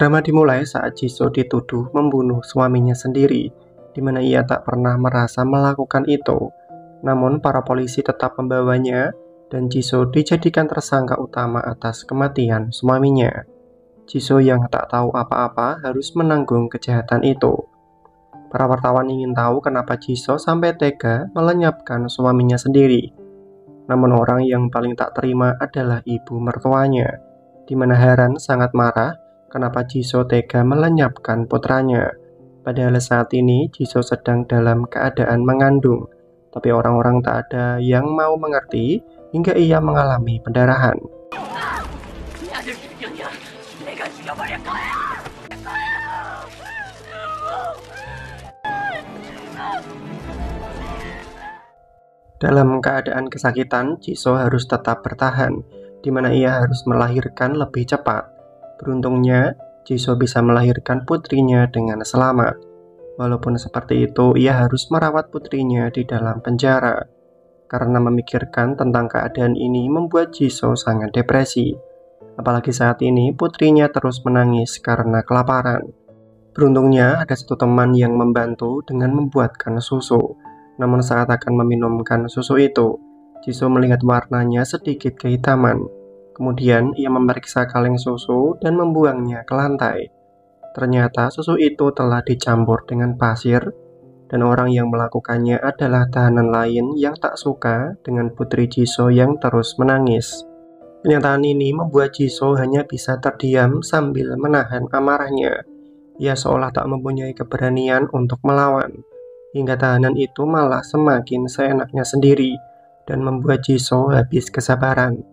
Drama dimulai saat Jisoo dituduh membunuh suaminya sendiri, di mana ia tak pernah merasa melakukan itu. Namun para polisi tetap membawanya, dan Jisoo dijadikan tersangka utama atas kematian suaminya. Jisoo yang tak tahu apa-apa harus menanggung kejahatan itu. Para wartawan ingin tahu kenapa Jisoo sampai tega melenyapkan suaminya sendiri. Namun orang yang paling tak terima adalah ibu mertuanya, di mana Haran sangat marah kenapa Jisoo tega melenyapkan putranya. Padahal saat ini Jisoo sedang dalam keadaan mengandung, tapi orang-orang tak ada yang mau mengerti hingga ia mengalami pendarahan. Dalam keadaan kesakitan, Jisoo harus tetap bertahan, di mana ia harus melahirkan lebih cepat. Beruntungnya, Jisoo bisa melahirkan putrinya dengan selamat. Walaupun seperti itu, ia harus merawat putrinya di dalam penjara. Karena memikirkan tentang keadaan ini membuat Jisoo sangat depresi. Apalagi saat ini putrinya terus menangis karena kelaparan. Beruntungnya ada satu teman yang membantu dengan membuatkan susu. Namun saat akan meminumkan susu itu, Jisoo melihat warnanya sedikit kehitaman. Kemudian ia memeriksa kaleng susu dan membuangnya ke lantai. Ternyata susu itu telah dicampur dengan pasir, dan orang yang melakukannya adalah tahanan lain yang tak suka dengan putri Jisoo yang terus menangis. Kenyataan ini membuat Jisoo hanya bisa terdiam sambil menahan amarahnya. Ia seolah tak mempunyai keberanian untuk melawan, hingga tahanan itu malah semakin seenaknya sendiri dan membuat Jisoo habis kesabaran.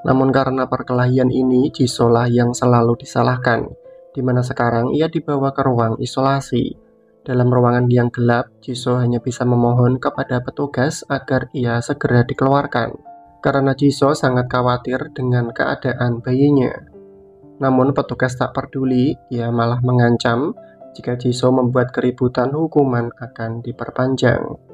Namun karena perkelahian ini, Jisoo lah yang selalu disalahkan, di mana sekarang ia dibawa ke ruang isolasi. Dalam ruangan yang gelap, Jisoo hanya bisa memohon kepada petugas agar ia segera dikeluarkan, karena Jisoo sangat khawatir dengan keadaan bayinya. Namun petugas tak peduli, ia malah mengancam jika Jisoo membuat keributan hukuman akan diperpanjang.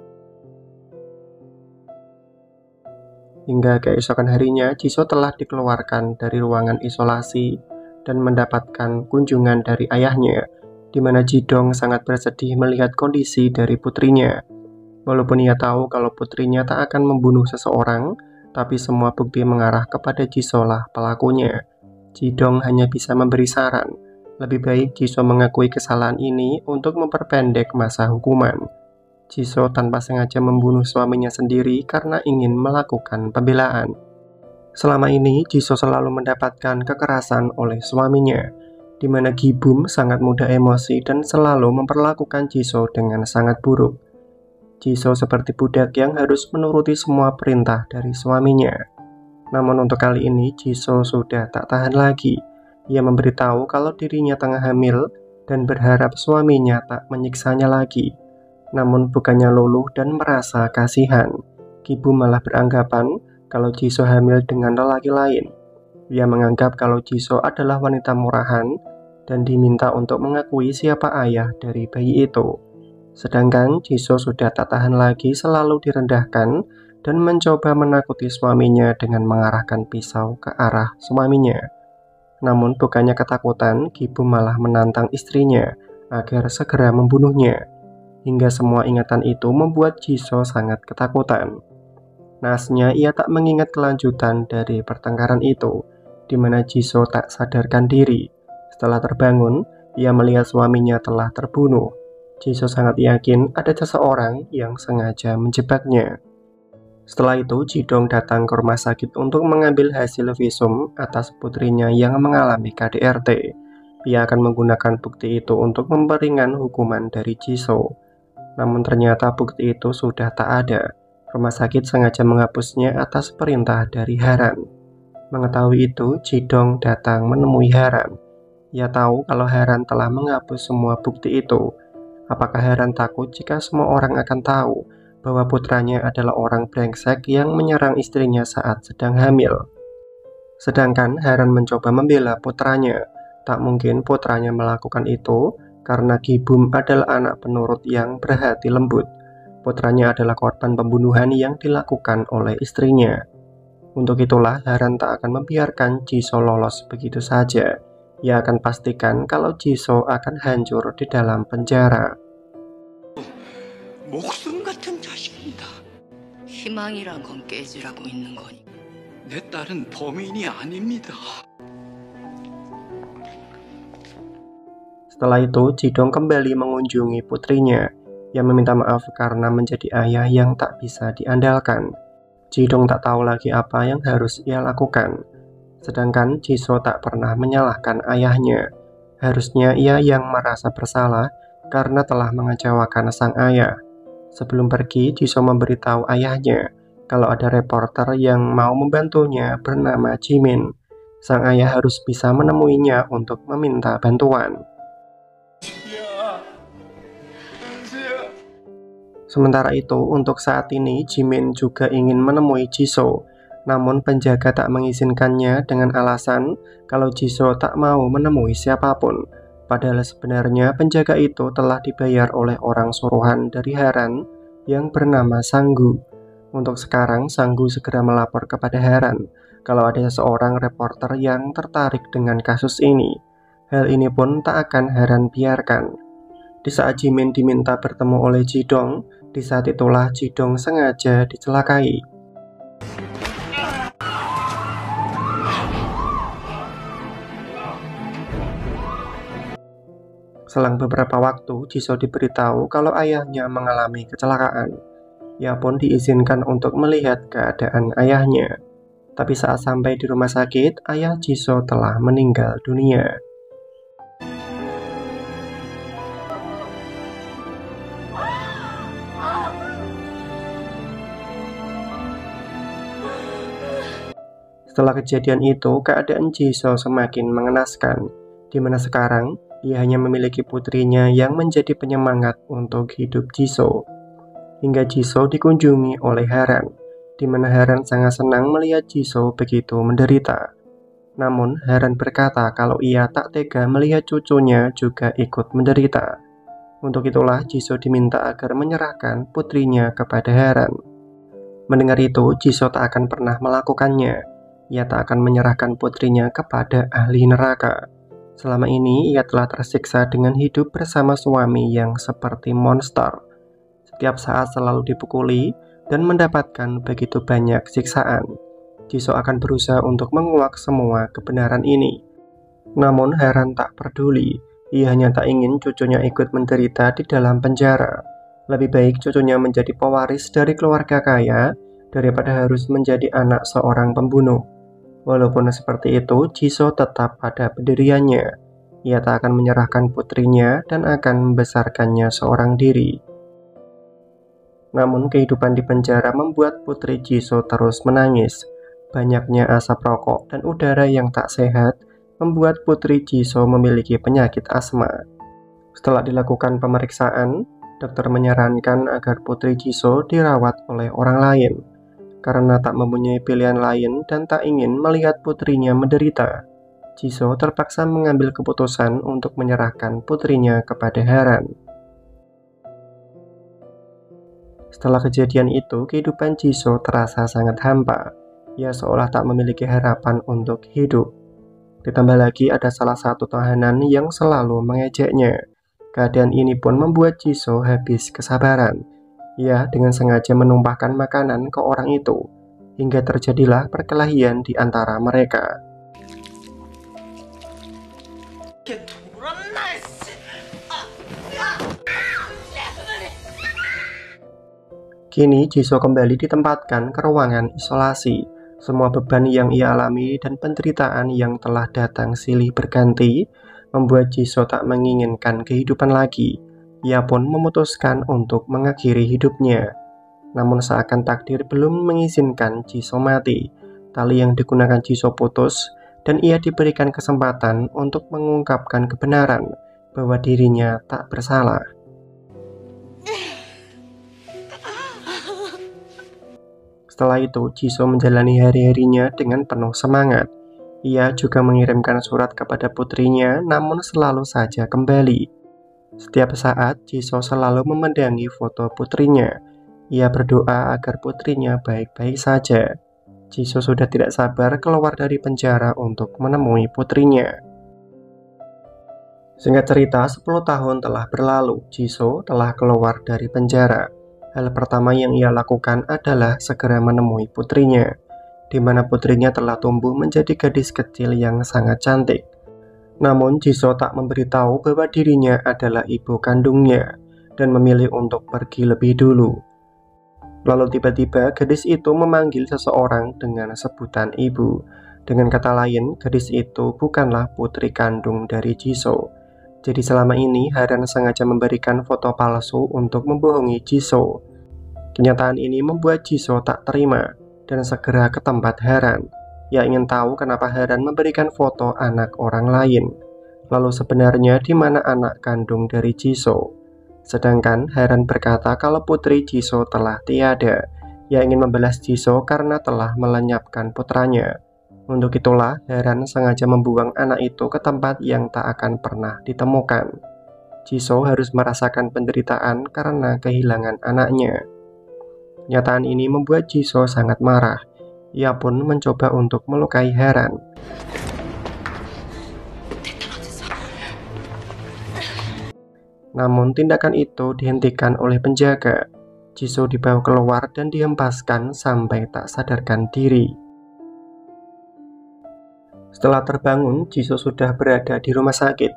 Hingga keesokan harinya, Jisoo telah dikeluarkan dari ruangan isolasi dan mendapatkan kunjungan dari ayahnya, di mana Jidong sangat bersedih melihat kondisi dari putrinya. Walaupun ia tahu kalau putrinya tak akan membunuh seseorang, tapi semua bukti mengarah kepada Jisoo lah pelakunya. Jidong hanya bisa memberi saran, lebih baik Jisoo mengakui kesalahan ini untuk memperpendek masa hukuman. Jisoo tanpa sengaja membunuh suaminya sendiri karena ingin melakukan pembelaan. Selama ini, Jisoo selalu mendapatkan kekerasan oleh suaminya, di mana Gi-bum sangat mudah emosi dan selalu memperlakukan Jisoo dengan sangat buruk. Jisoo seperti budak yang harus menuruti semua perintah dari suaminya. Namun untuk kali ini, Jisoo sudah tak tahan lagi. Ia memberitahu kalau dirinya tengah hamil dan berharap suaminya tak menyiksanya lagi. Namun bukannya luluh dan merasa kasihan, Gi-bum malah beranggapan kalau Jisoo hamil dengan lelaki lain. Ia menganggap kalau Jisoo adalah wanita murahan dan diminta untuk mengakui siapa ayah dari bayi itu. Sedangkan Jisoo sudah tak tahan lagi selalu direndahkan dan mencoba menakuti suaminya dengan mengarahkan pisau ke arah suaminya. Namun bukannya ketakutan, Gi-bum malah menantang istrinya agar segera membunuhnya. Hingga semua ingatan itu membuat Jisoo sangat ketakutan. Naasnya ia tak mengingat kelanjutan dari pertengkaran itu, di mana Jisoo tak sadarkan diri. Setelah terbangun, ia melihat suaminya telah terbunuh. Jisoo sangat yakin ada seseorang yang sengaja menjebaknya. Setelah itu, Jidong datang ke rumah sakit untuk mengambil hasil visum atas putrinya yang mengalami KDRT. Ia akan menggunakan bukti itu untuk memperingan hukuman dari Jisoo. Namun ternyata bukti itu sudah tak ada. Rumah sakit sengaja menghapusnya atas perintah dari Haran. Mengetahui itu, Jidong datang menemui Haran. Ia tahu kalau Haran telah menghapus semua bukti itu. Apakah Haran takut jika semua orang akan tahu bahwa putranya adalah orang brengsek yang menyerang istrinya saat sedang hamil? Sedangkan Haran mencoba membela putranya, Tak mungkin putranya melakukan itu karena Gibum adalah anak penurut yang berhati lembut. Putranya adalah korban pembunuhan yang dilakukan oleh istrinya. Untuk itulah Haran tak akan membiarkan Jisoo lolos begitu saja. Ia akan pastikan kalau Jisoo akan hancur di dalam penjara. 목숨 같은 자식입니다. 희망이란 건 깨지라고 있는 거니. 내 딸은 범인이 아닙니다. Setelah itu, Jidong kembali mengunjungi putrinya yang meminta maaf karena menjadi ayah yang tak bisa diandalkan. Jidong tak tahu lagi apa yang harus ia lakukan. Sedangkan Jisoo tak pernah menyalahkan ayahnya. Harusnya ia yang merasa bersalah karena telah mengecewakan sang ayah. Sebelum pergi, Jisoo memberitahu ayahnya kalau ada reporter yang mau membantunya bernama Jimin. Sang ayah harus bisa menemuinya untuk meminta bantuan. Sementara itu, untuk saat ini Jimin juga ingin menemui Jisoo. Namun penjaga tak mengizinkannya dengan alasan kalau Jisoo tak mau menemui siapapun. Padahal sebenarnya penjaga itu telah dibayar oleh orang suruhan dari Haran yang bernama Sanggu. Untuk sekarang, Sanggu segera melapor kepada Haran kalau ada seorang reporter yang tertarik dengan kasus ini. Hal ini pun tak akan Haran biarkan. Di saat Jimin diminta bertemu oleh Jidong, di saat itulah Jidong sengaja dicelakai. Selang beberapa waktu, Jisoo diberitahu kalau ayahnya mengalami kecelakaan. Ia pun diizinkan untuk melihat keadaan ayahnya. Tapi saat sampai di rumah sakit, ayah Jisoo telah meninggal dunia. Setelah kejadian itu, keadaan Jisoo semakin mengenaskan, di mana sekarang ia hanya memiliki putrinya yang menjadi penyemangat untuk hidup Jisoo. Hingga Jisoo dikunjungi oleh Haran, di mana Haran sangat senang melihat Jisoo begitu menderita. Namun Haran berkata kalau ia tak tega melihat cucunya juga ikut menderita. Untuk itulah Jisoo diminta agar menyerahkan putrinya kepada Haran. Mendengar itu, Jisoo tak akan pernah melakukannya. Ia tak akan menyerahkan putrinya kepada ahli neraka. Selama ini ia telah tersiksa dengan hidup bersama suami yang seperti monster. Setiap saat selalu dipukuli dan mendapatkan begitu banyak siksaan. Jisoo akan berusaha untuk menguak semua kebenaran ini. Namun Haran tak peduli. Ia hanya tak ingin cucunya ikut menderita di dalam penjara. Lebih baik cucunya menjadi pewaris dari keluarga kaya daripada harus menjadi anak seorang pembunuh. Walaupun seperti itu, Jisoo tetap pada pendiriannya. Ia tak akan menyerahkan putrinya dan akan membesarkannya seorang diri. Namun kehidupan di penjara membuat putri Jisoo terus menangis. Banyaknya asap rokok dan udara yang tak sehat membuat putri Jisoo memiliki penyakit asma. Setelah dilakukan pemeriksaan, dokter menyarankan agar putri Jisoo dirawat oleh orang lain. Karena tak mempunyai pilihan lain dan tak ingin melihat putrinya menderita, Jisoo terpaksa mengambil keputusan untuk menyerahkan putrinya kepada Haran. Setelah kejadian itu, kehidupan Jisoo terasa sangat hampa. Ia seolah tak memiliki harapan untuk hidup. Ditambah lagi ada salah satu tahanan yang selalu mengejeknya. Keadaan ini pun membuat Jisoo habis kesabaran. Ia dengan sengaja menumpahkan makanan ke orang itu, hingga terjadilah perkelahian di antara mereka. Kini Jisoo kembali ditempatkan ke ruangan isolasi. Semua beban yang ia alami dan penderitaan yang telah datang silih berganti membuat Jisoo tak menginginkan kehidupan lagi. Ia pun memutuskan untuk mengakhiri hidupnya. Namun seakan takdir belum mengizinkan Jisoo mati, tali yang digunakan Jisoo putus dan ia diberikan kesempatan untuk mengungkapkan kebenaran bahwa dirinya tak bersalah. Setelah itu, Jisoo menjalani hari-harinya dengan penuh semangat. Ia juga mengirimkan surat kepada putrinya, namun selalu saja kembali. Setiap saat, Jisoo selalu memandangi foto putrinya. Ia berdoa agar putrinya baik-baik saja. Jisoo sudah tidak sabar keluar dari penjara untuk menemui putrinya. Singkat cerita, 10 tahun telah berlalu. Jisoo telah keluar dari penjara. Hal pertama yang ia lakukan adalah segera menemui putrinya, di mana putrinya telah tumbuh menjadi gadis kecil yang sangat cantik. Namun Jisoo tak memberitahu bahwa dirinya adalah ibu kandungnya dan memilih untuk pergi lebih dulu. Lalu tiba-tiba gadis itu memanggil seseorang dengan sebutan ibu. Dengan kata lain, gadis itu bukanlah putri kandung dari Jisoo. Jadi selama ini Haran sengaja memberikan foto palsu untuk membohongi Jisoo. Kenyataan ini membuat Jisoo tak terima dan segera ke tempat Haran. Ia ingin tahu kenapa Haran memberikan foto anak orang lain. Lalu sebenarnya di mana anak kandung dari Jisoo? Sedangkan Haran berkata kalau putri Jisoo telah tiada. Ia ingin membalas Jisoo karena telah melenyapkan putranya. Untuk itulah Haran sengaja membuang anak itu ke tempat yang tak akan pernah ditemukan. Jisoo harus merasakan penderitaan karena kehilangan anaknya. Kenyataan ini membuat Jisoo sangat marah. Ia pun mencoba untuk melukai Haran. Namun tindakan itu dihentikan oleh penjaga. Jisoo dibawa keluar dan dihempaskan sampai tak sadarkan diri. Setelah terbangun, Jisoo sudah berada di rumah sakit.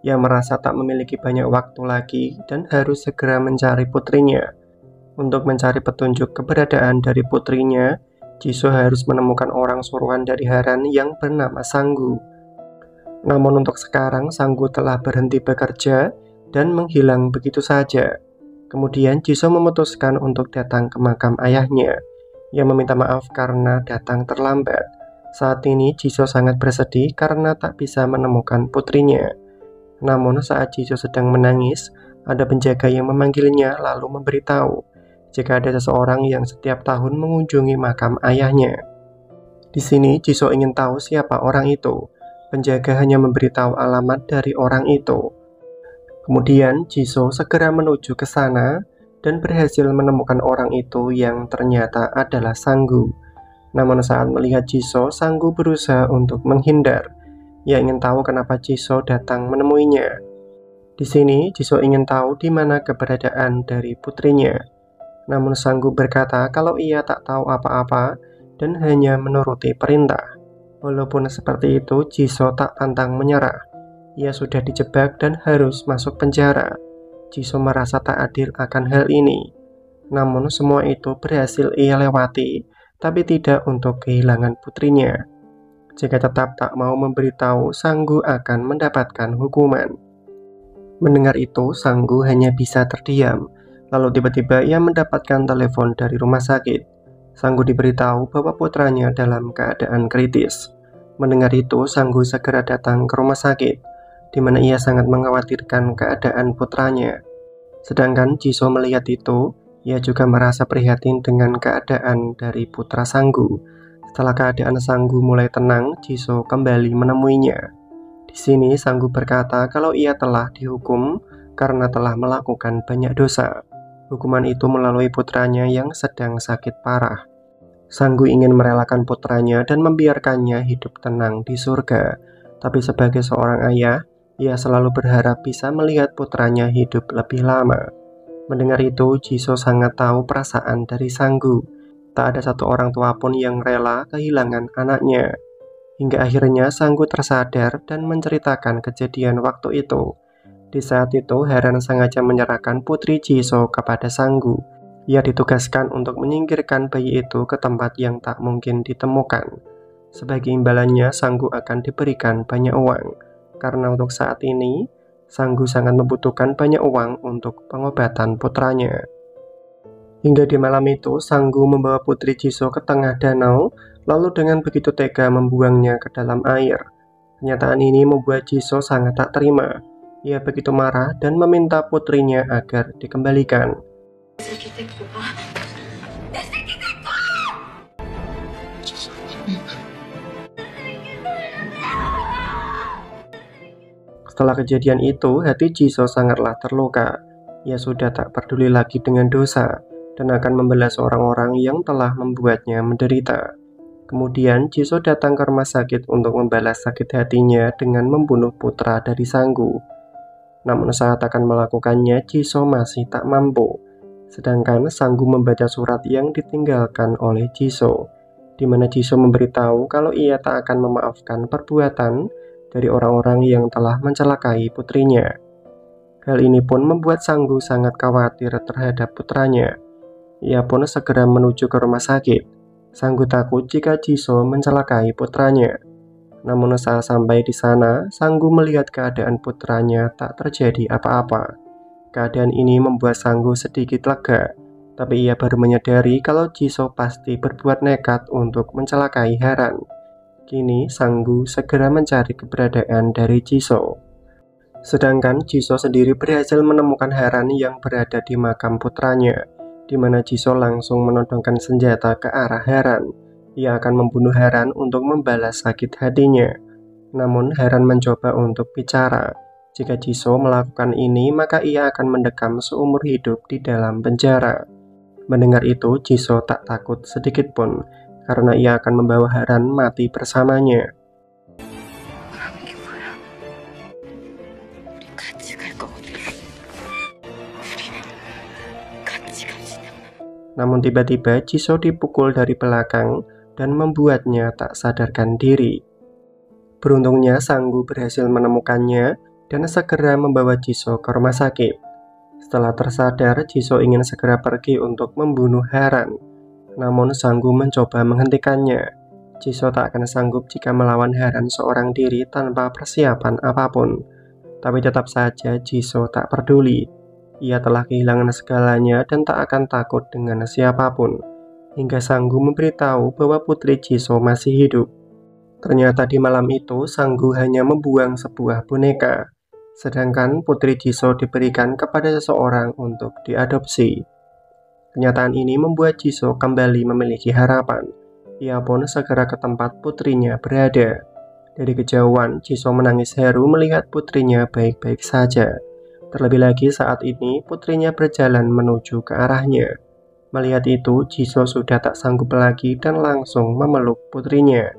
Ia merasa tak memiliki banyak waktu lagi dan harus segera mencari putrinya. Untuk mencari petunjuk keberadaan dari putrinya, Jisoo harus menemukan orang suruhan dari Haran yang bernama Sanggu. Namun untuk sekarang Sanggu telah berhenti bekerja dan menghilang begitu saja. Kemudian Jisoo memutuskan untuk datang ke makam ayahnya. Ia meminta maaf karena datang terlambat. Saat ini Jisoo sangat bersedih karena tak bisa menemukan putrinya. Namun saat Jisoo sedang menangis, ada penjaga yang memanggilnya lalu memberitahu jika ada seseorang yang setiap tahun mengunjungi makam ayahnya. Di sini Jisoo ingin tahu siapa orang itu. Penjaga hanya memberitahu alamat dari orang itu. Kemudian Jisoo segera menuju ke sana dan berhasil menemukan orang itu yang ternyata adalah Sanggu. Namun saat melihat Jisoo, Sanggu berusaha untuk menghindar. Ia ingin tahu kenapa Jisoo datang menemuinya. Di sini Jisoo ingin tahu di mana keberadaan dari putrinya. Namun Sanggu berkata kalau ia tak tahu apa-apa dan hanya menuruti perintah. Walaupun seperti itu, Jisoo tak pantang menyerah. Ia sudah dijebak dan harus masuk penjara. Jisoo merasa tak adil akan hal ini. Namun semua itu berhasil ia lewati, tapi tidak untuk kehilangan putrinya. Jika tetap tak mau memberitahu, Sanggu akan mendapatkan hukuman. Mendengar itu, Sanggu hanya bisa terdiam. Lalu tiba-tiba ia mendapatkan telepon dari rumah sakit. Sanggu diberitahu bahwa putranya dalam keadaan kritis. Mendengar itu, Sanggu segera datang ke rumah sakit, di mana ia sangat mengkhawatirkan keadaan putranya. Sedangkan Jisoo melihat itu, ia juga merasa prihatin dengan keadaan dari putra Sanggu. Setelah keadaan Sanggu mulai tenang, Jisoo kembali menemuinya. Di sini Sanggu berkata kalau ia telah dihukum karena telah melakukan banyak dosa. Hukuman itu melalui putranya yang sedang sakit parah. Sanggu ingin merelakan putranya dan membiarkannya hidup tenang di surga. Tapi sebagai seorang ayah, ia selalu berharap bisa melihat putranya hidup lebih lama. Mendengar itu, Jisoo sangat tahu perasaan dari Sanggu. Tak ada satu orang tua pun yang rela kehilangan anaknya. Hingga akhirnya Sanggu tersadar dan menceritakan kejadian waktu itu. Di saat itu, Haran sengaja menyerahkan putri Jisoo kepada Sanggu. Ia ditugaskan untuk menyingkirkan bayi itu ke tempat yang tak mungkin ditemukan. Sebagai imbalannya, Sanggu akan diberikan banyak uang. Karena untuk saat ini, Sanggu sangat membutuhkan banyak uang untuk pengobatan putranya. Hingga di malam itu, Sanggu membawa putri Jisoo ke tengah danau, lalu dengan begitu tega membuangnya ke dalam air. Kenyataan ini membuat Jisoo sangat tak terima. Ia begitu marah dan meminta putrinya agar dikembalikan. Setelah kejadian itu, hati Jisoo sangatlah terluka. Ia sudah tak peduli lagi dengan dosa dan akan membalas orang-orang yang telah membuatnya menderita. Kemudian Jisoo datang ke rumah sakit untuk membalas sakit hatinya dengan membunuh putra dari Sanggu. Namun saat akan melakukannya, Jisoo masih tak mampu. Sedangkan Sanggu membaca surat yang ditinggalkan oleh Jisoo, di mana Jisoo memberitahu kalau ia tak akan memaafkan perbuatan dari orang-orang yang telah mencelakai putrinya. Hal ini pun membuat Sanggu sangat khawatir terhadap putranya. Ia pun segera menuju ke rumah sakit. Sanggu takut jika Jisoo mencelakai putranya. Namun saat sampai di sana, Sanggu melihat keadaan putranya tak terjadi apa-apa. Keadaan ini membuat Sanggu sedikit lega, tapi ia baru menyadari kalau Jisoo pasti berbuat nekat untuk mencelakai Haran. Kini Sanggu segera mencari keberadaan dari Jisoo. Sedangkan Jisoo sendiri berhasil menemukan Haran yang berada di makam putranya, di mana Jisoo langsung menodongkan senjata ke arah Haran. Ia akan membunuh Haran untuk membalas sakit hatinya. Namun Haran mencoba untuk bicara. Jika Jisoo melakukan ini, maka ia akan mendekam seumur hidup di dalam penjara. Mendengar itu, Jisoo tak takut sedikit pun, karena ia akan membawa Haran mati bersamanya. Namun tiba-tiba Jisoo dipukul dari belakang dan membuatnya tak sadarkan diri. Beruntungnya Sanggu berhasil menemukannya dan segera membawa Jisoo ke rumah sakit. Setelah tersadar, Jisoo ingin segera pergi untuk membunuh Haran. Namun Sanggu mencoba menghentikannya. Jisoo tak akan sanggup jika melawan Haran seorang diri tanpa persiapan apapun. Tapi tetap saja Jisoo tak peduli. Ia telah kehilangan segalanya dan tak akan takut dengan siapapun. Hingga Sanggu memberitahu bahwa putri Jisoo masih hidup. Ternyata di malam itu Sanggu hanya membuang sebuah boneka. Sedangkan putri Jisoo diberikan kepada seseorang untuk diadopsi. Kenyataan ini membuat Jisoo kembali memiliki harapan. Ia pun segera ke tempat putrinya berada. Dari kejauhan, Jisoo menangis haru melihat putrinya baik-baik saja. Terlebih lagi saat ini putrinya berjalan menuju ke arahnya. Melihat itu, Jisoo sudah tak sanggup lagi dan langsung memeluk putrinya.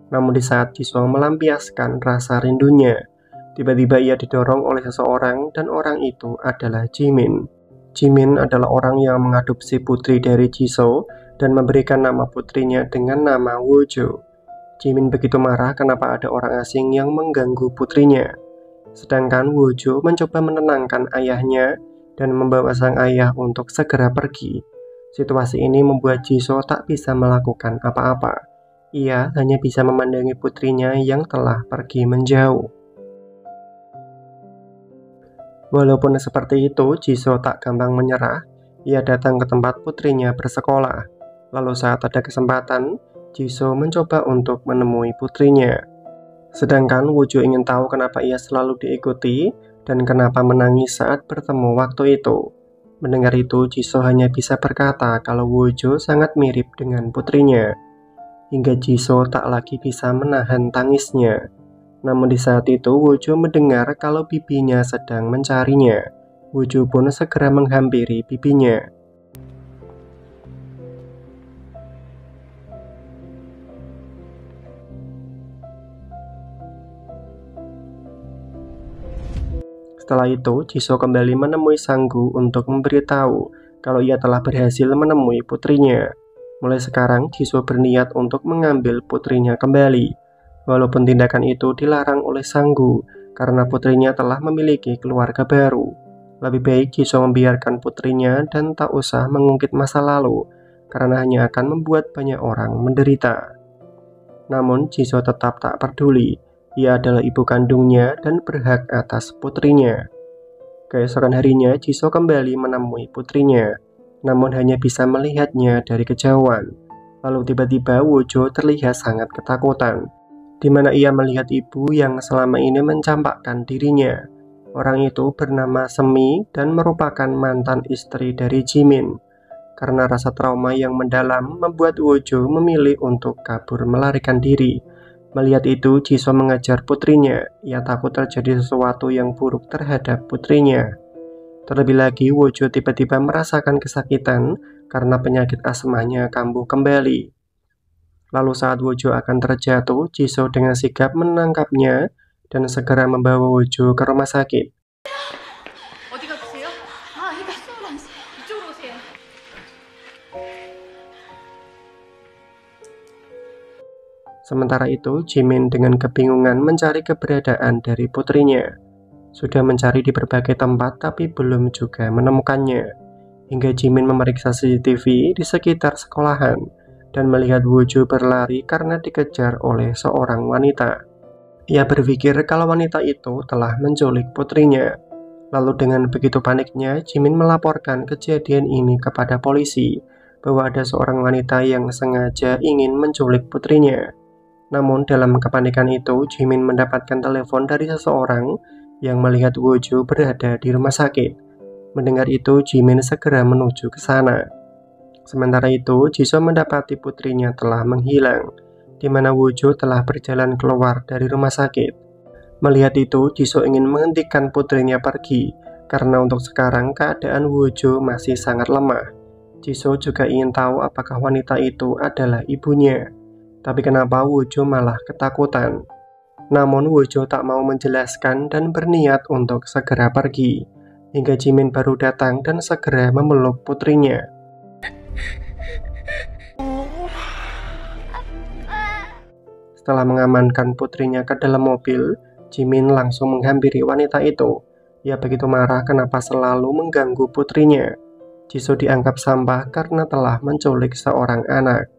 Namun di saat Jisoo melampiaskan rasa rindunya, tiba-tiba ia didorong oleh seseorang dan orang itu adalah Jimin. Jimin adalah orang yang mengadopsi putri dari Jisoo dan memberikan nama putrinya dengan nama Wojo. Jimin begitu marah kenapa ada orang asing yang mengganggu putrinya. Sedangkan Wojo mencoba menenangkan ayahnya dan membawa sang ayah untuk segera pergi. Situasi ini membuat Jisoo tak bisa melakukan apa-apa. Ia hanya bisa memandangi putrinya yang telah pergi menjauh. Walaupun seperti itu, Jisoo tak gampang menyerah. Ia datang ke tempat putrinya bersekolah. Lalu saat ada kesempatan, Jisoo mencoba untuk menemui putrinya. Sedangkan Wojo ingin tahu kenapa ia selalu diikuti dan kenapa menangis saat bertemu waktu itu. Mendengar itu, Jisoo hanya bisa berkata kalau Wojo sangat mirip dengan putrinya. Hingga Jisoo tak lagi bisa menahan tangisnya. Namun di saat itu Wojo mendengar kalau bibinya sedang mencarinya. Wojo pun segera menghampiri bibinya. Setelah itu Jisoo kembali menemui Sanggu untuk memberitahu kalau ia telah berhasil menemui putrinya. Mulai sekarang Jisoo berniat untuk mengambil putrinya kembali. Walaupun tindakan itu dilarang oleh Sanggu karena putrinya telah memiliki keluarga baru. Lebih baik Jisoo membiarkan putrinya dan tak usah mengungkit masa lalu karena hanya akan membuat banyak orang menderita. Namun Jisoo tetap tak peduli. Ia adalah ibu kandungnya dan berhak atas putrinya. Keesokan harinya Jisoo kembali menemui putrinya. Namun hanya bisa melihatnya dari kejauhan. Lalu tiba-tiba Wojo terlihat sangat ketakutan, di mana ia melihat ibu yang selama ini mencampakkan dirinya. Orang itu bernama Semi dan merupakan mantan istri dari Jimin. Karena rasa trauma yang mendalam membuat Wojo memilih untuk kabur melarikan diri. Melihat itu, Jisoo mengejar putrinya. Ia takut terjadi sesuatu yang buruk terhadap putrinya. Terlebih lagi, Wojo tiba-tiba merasakan kesakitan karena penyakit asmanya kambuh kembali. Lalu saat Wojo akan terjatuh, Jisoo dengan sigap menangkapnya dan segera membawa Wojo ke rumah sakit. Sementara itu, Jimin dengan kebingungan mencari keberadaan dari putrinya. Sudah mencari di berbagai tempat tapi belum juga menemukannya. Hingga Jimin memeriksa CCTV di sekitar sekolahan dan melihat Wojo berlari karena dikejar oleh seorang wanita. Ia berpikir kalau wanita itu telah menculik putrinya. Lalu dengan begitu paniknya, Jimin melaporkan kejadian ini kepada polisi bahwa ada seorang wanita yang sengaja ingin menculik putrinya. Namun dalam kepanikan itu, Jimin mendapatkan telepon dari seseorang yang melihat Wojo berada di rumah sakit. Mendengar itu, Jimin segera menuju ke sana. Sementara itu, Jisoo mendapati putrinya telah menghilang, di mana Wojo telah berjalan keluar dari rumah sakit. Melihat itu, Jisoo ingin menghentikan putrinya pergi, karena untuk sekarang keadaan Wojo masih sangat lemah. Jisoo juga ingin tahu apakah wanita itu adalah ibunya. Tapi kenapa Wojo malah ketakutan? Namun Wojo tak mau menjelaskan dan berniat untuk segera pergi. Hingga Jimin baru datang dan segera memeluk putrinya. Setelah mengamankan putrinya ke dalam mobil, Jimin langsung menghampiri wanita itu. Ia begitu marah kenapa selalu mengganggu putrinya. Jisoo dianggap sampah karena telah menculik seorang anak.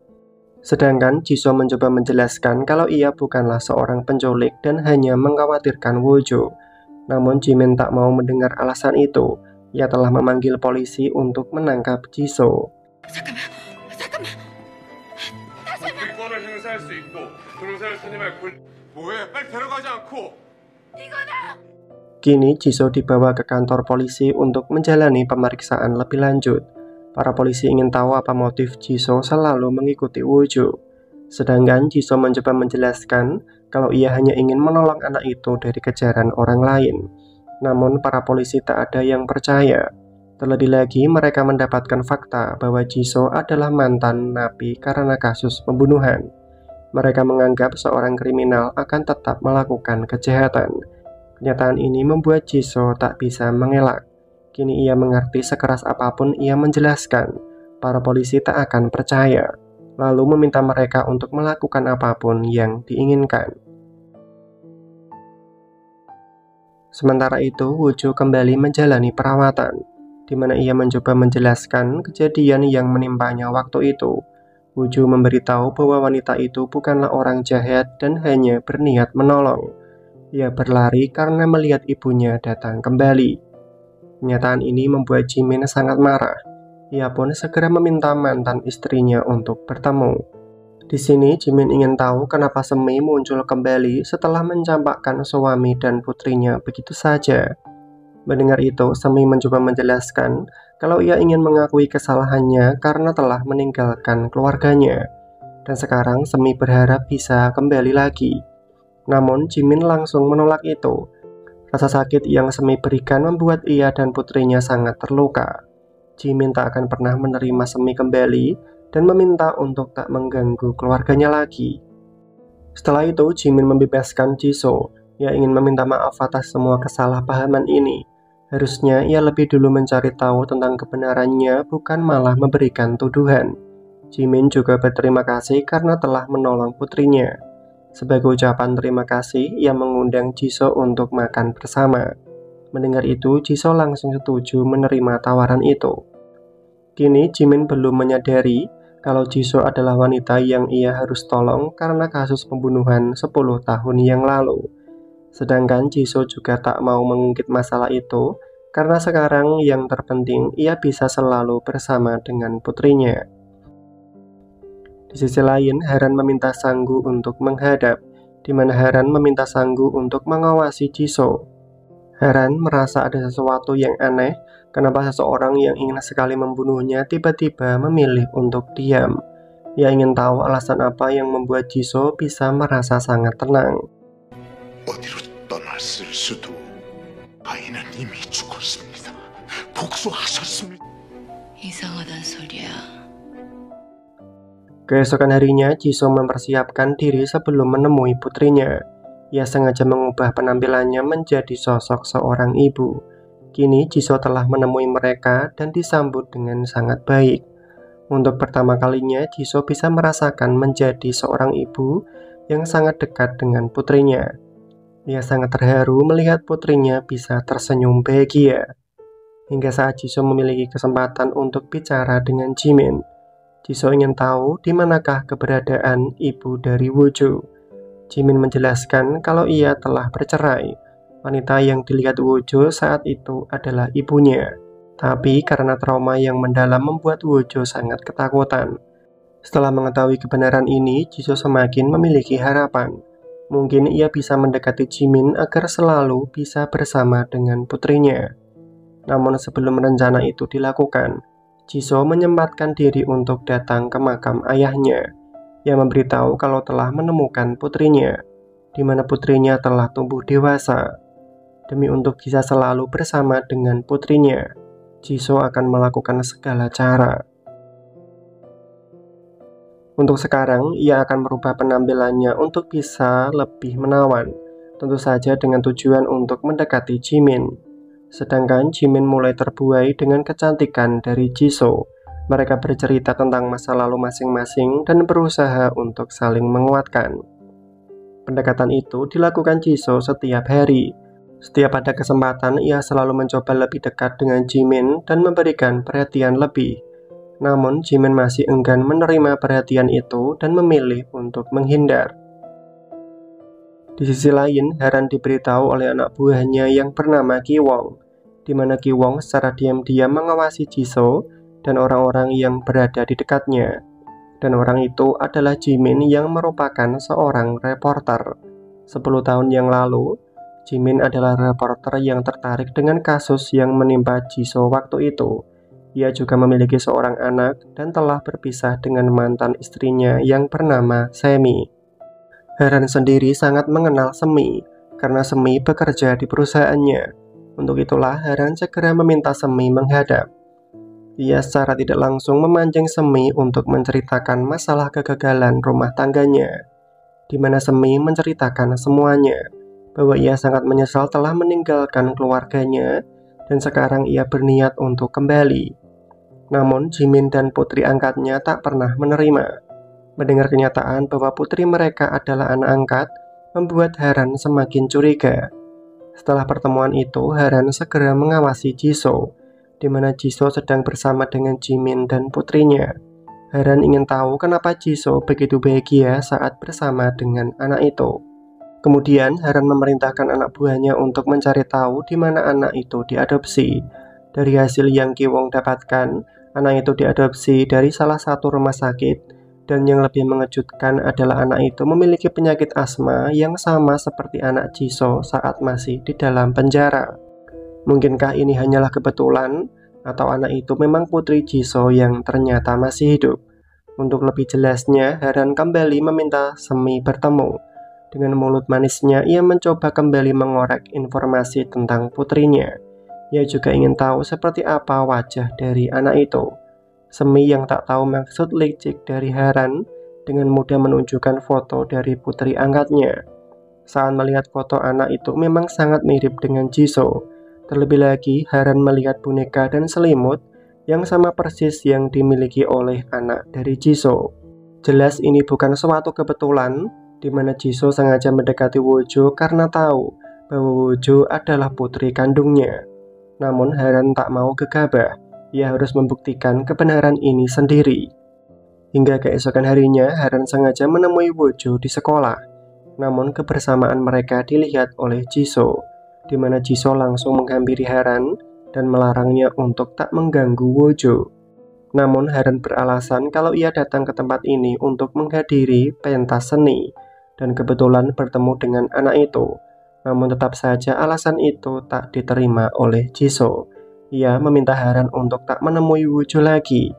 Sedangkan Jisoo mencoba menjelaskan kalau ia bukanlah seorang penculik dan hanya mengkhawatirkan Wojo. Namun Jimin tak mau mendengar alasan itu. Ia telah memanggil polisi untuk menangkap Jisoo. Kini Jisoo dibawa ke kantor polisi untuk menjalani pemeriksaan lebih lanjut. Para polisi ingin tahu apa motif Jisoo selalu mengikuti Wojo. Sedangkan Jisoo mencoba menjelaskan kalau ia hanya ingin menolong anak itu dari kejaran orang lain. Namun para polisi tak ada yang percaya. Terlebih lagi mereka mendapatkan fakta bahwa Jisoo adalah mantan napi karena kasus pembunuhan. Mereka menganggap seorang kriminal akan tetap melakukan kejahatan. Kenyataan ini membuat Jisoo tak bisa mengelak. Kini ia mengerti sekeras apapun ia menjelaskan, para polisi tak akan percaya, lalu meminta mereka untuk melakukan apapun yang diinginkan. Sementara itu, Wojo kembali menjalani perawatan, di mana ia mencoba menjelaskan kejadian yang menimpanya waktu itu. Wojo memberitahu bahwa wanita itu bukanlah orang jahat dan hanya berniat menolong. Ia berlari karena melihat ibunya datang kembali. Kenyataan ini membuat Jimin sangat marah. Ia pun segera meminta mantan istrinya untuk bertemu. Di sini Jimin ingin tahu kenapa Semi muncul kembali setelah mencampakkan suami dan putrinya begitu saja. Mendengar itu, Semi mencoba menjelaskan kalau ia ingin mengakui kesalahannya karena telah meninggalkan keluarganya. Dan sekarang Semi berharap bisa kembali lagi. Namun Jimin langsung menolak itu. Rasa sakit yang Semi berikan membuat ia dan putrinya sangat terluka. Jimin tak akan pernah menerima Semi kembali dan meminta untuk tak mengganggu keluarganya lagi. Setelah itu, Jimin membebaskan Jisoo. Ia ingin meminta maaf atas semua kesalahpahaman ini. Harusnya ia lebih dulu mencari tahu tentang kebenarannya, bukan malah memberikan tuduhan. Jimin juga berterima kasih karena telah menolong putrinya. Sebagai ucapan terima kasih, ia mengundang Jisoo untuk makan bersama. Mendengar itu, Jisoo langsung setuju menerima tawaran itu. Kini Jimin belum menyadari kalau Jisoo adalah wanita yang ia harus tolong karena kasus pembunuhan 10 tahun yang lalu. Sedangkan Jisoo juga tak mau mengungkit masalah itu karena sekarang yang terpenting ia bisa selalu bersama dengan putrinya. Di sisi lain, Haran meminta Sanggu untuk menghadap, di mana Haran meminta Sanggu untuk mengawasi Jisoo. Heran merasa ada sesuatu yang aneh, kenapa seseorang yang ingin sekali membunuhnya tiba-tiba memilih untuk diam. Ia ingin tahu alasan apa yang membuat Jisoo bisa merasa sangat tenang. 어디로 떠났을 수도 아이는 이미 죽었습니다. 복수하셨습니다. 이상하단 소리야. Keesokan harinya, Jisoo mempersiapkan diri sebelum menemui putrinya. Ia sengaja mengubah penampilannya menjadi sosok seorang ibu. Kini Jisoo telah menemui mereka dan disambut dengan sangat baik. Untuk pertama kalinya, Jisoo bisa merasakan menjadi seorang ibu yang sangat dekat dengan putrinya. Ia sangat terharu melihat putrinya bisa tersenyum bahagia. Hingga saat Jisoo memiliki kesempatan untuk bicara dengan Jimin. Jisoo ingin tahu di manakah keberadaan ibu dari Woojo. Jimin menjelaskan kalau ia telah bercerai. Wanita yang dilihat Woojo saat itu adalah ibunya. Tapi karena trauma yang mendalam membuat Woojo sangat ketakutan. Setelah mengetahui kebenaran ini, Jisoo semakin memiliki harapan. Mungkin ia bisa mendekati Jimin agar selalu bisa bersama dengan putrinya. Namun sebelum rencana itu dilakukan, Jisoo menyempatkan diri untuk datang ke makam ayahnya. Ia memberitahu kalau telah menemukan putrinya, di mana putrinya telah tumbuh dewasa. Demi untuk bisa selalu bersama dengan putrinya, Jisoo akan melakukan segala cara. Untuk sekarang, ia akan merubah penampilannya untuk bisa lebih menawan, tentu saja dengan tujuan untuk mendekati Jimin. Sedangkan Jimin mulai terbuai dengan kecantikan dari Jisoo. Mereka bercerita tentang masa lalu masing-masing dan berusaha untuk saling menguatkan. Pendekatan itu dilakukan Jisoo setiap hari. Setiap ada kesempatan, ia selalu mencoba lebih dekat dengan Jimin dan memberikan perhatian lebih. Namun, Jimin masih enggan menerima perhatian itu dan memilih untuk menghindar. Di sisi lain, Haran diberitahu oleh anak buahnya yang bernama Ki-wong, di mana Ki-wong secara diam-diam mengawasi Jisoo dan orang-orang yang berada di dekatnya. Dan orang itu adalah Jimin yang merupakan seorang reporter. 10 tahun yang lalu, Jimin adalah reporter yang tertarik dengan kasus yang menimpa Jisoo waktu itu. Ia juga memiliki seorang anak dan telah berpisah dengan mantan istrinya yang bernama Semi. Haran sendiri sangat mengenal Semi, karena Semi bekerja di perusahaannya. Untuk itulah Haran segera meminta Semi menghadap. Ia secara tidak langsung memancing Semi untuk menceritakan masalah kegagalan rumah tangganya, di mana Semi menceritakan semuanya, bahwa ia sangat menyesal telah meninggalkan keluarganya dan sekarang ia berniat untuk kembali. Namun Jimin dan putri angkatnya tak pernah menerima. Mendengar kenyataan bahwa putri mereka adalah anak angkat membuat Haran semakin curiga. Setelah pertemuan itu, Haran segera mengawasi Jisoo, di mana Jisoo sedang bersama dengan Jimin dan putrinya. Haran ingin tahu kenapa Jisoo begitu bahagia saat bersama dengan anak itu. Kemudian Haran memerintahkan anak buahnya untuk mencari tahu di mana anak itu diadopsi. Dari hasil yang Ki-wong dapatkan, anak itu diadopsi dari salah satu rumah sakit, dan yang lebih mengejutkan adalah anak itu memiliki penyakit asma yang sama seperti anak Jisoo saat masih di dalam penjara. Mungkinkah ini hanyalah kebetulan, atau anak itu memang putri Jisoo yang ternyata masih hidup? Untuk lebih jelasnya, Haran kembali meminta Semi bertemu. Dengan mulut manisnya, ia mencoba kembali mengorek informasi tentang putrinya. Ia juga ingin tahu seperti apa wajah dari anak itu. Semi yang tak tahu maksud licik dari Haran dengan mudah menunjukkan foto dari putri angkatnya. Saat melihat foto anak itu memang sangat mirip dengan Jisoo. Terlebih lagi, Haran melihat boneka dan selimut yang sama persis yang dimiliki oleh anak dari Jisoo. Jelas ini bukan suatu kebetulan, di mana Jisoo sengaja mendekati Woojo karena tahu bahwa Woojo adalah putri kandungnya. Namun Haran tak mau gegabah, ia harus membuktikan kebenaran ini sendiri. Hingga keesokan harinya, Haran sengaja menemui Woojo di sekolah. Namun kebersamaan mereka dilihat oleh Jisoo, di mana Jisoo langsung menghampiri Haran dan melarangnya untuk tak mengganggu Woojo. Namun Haran beralasan kalau ia datang ke tempat ini untuk menghadiri pentas seni, dan kebetulan bertemu dengan anak itu. Namun tetap saja alasan itu tak diterima oleh Jisoo. Ia meminta Haran untuk tak menemui Woojo lagi.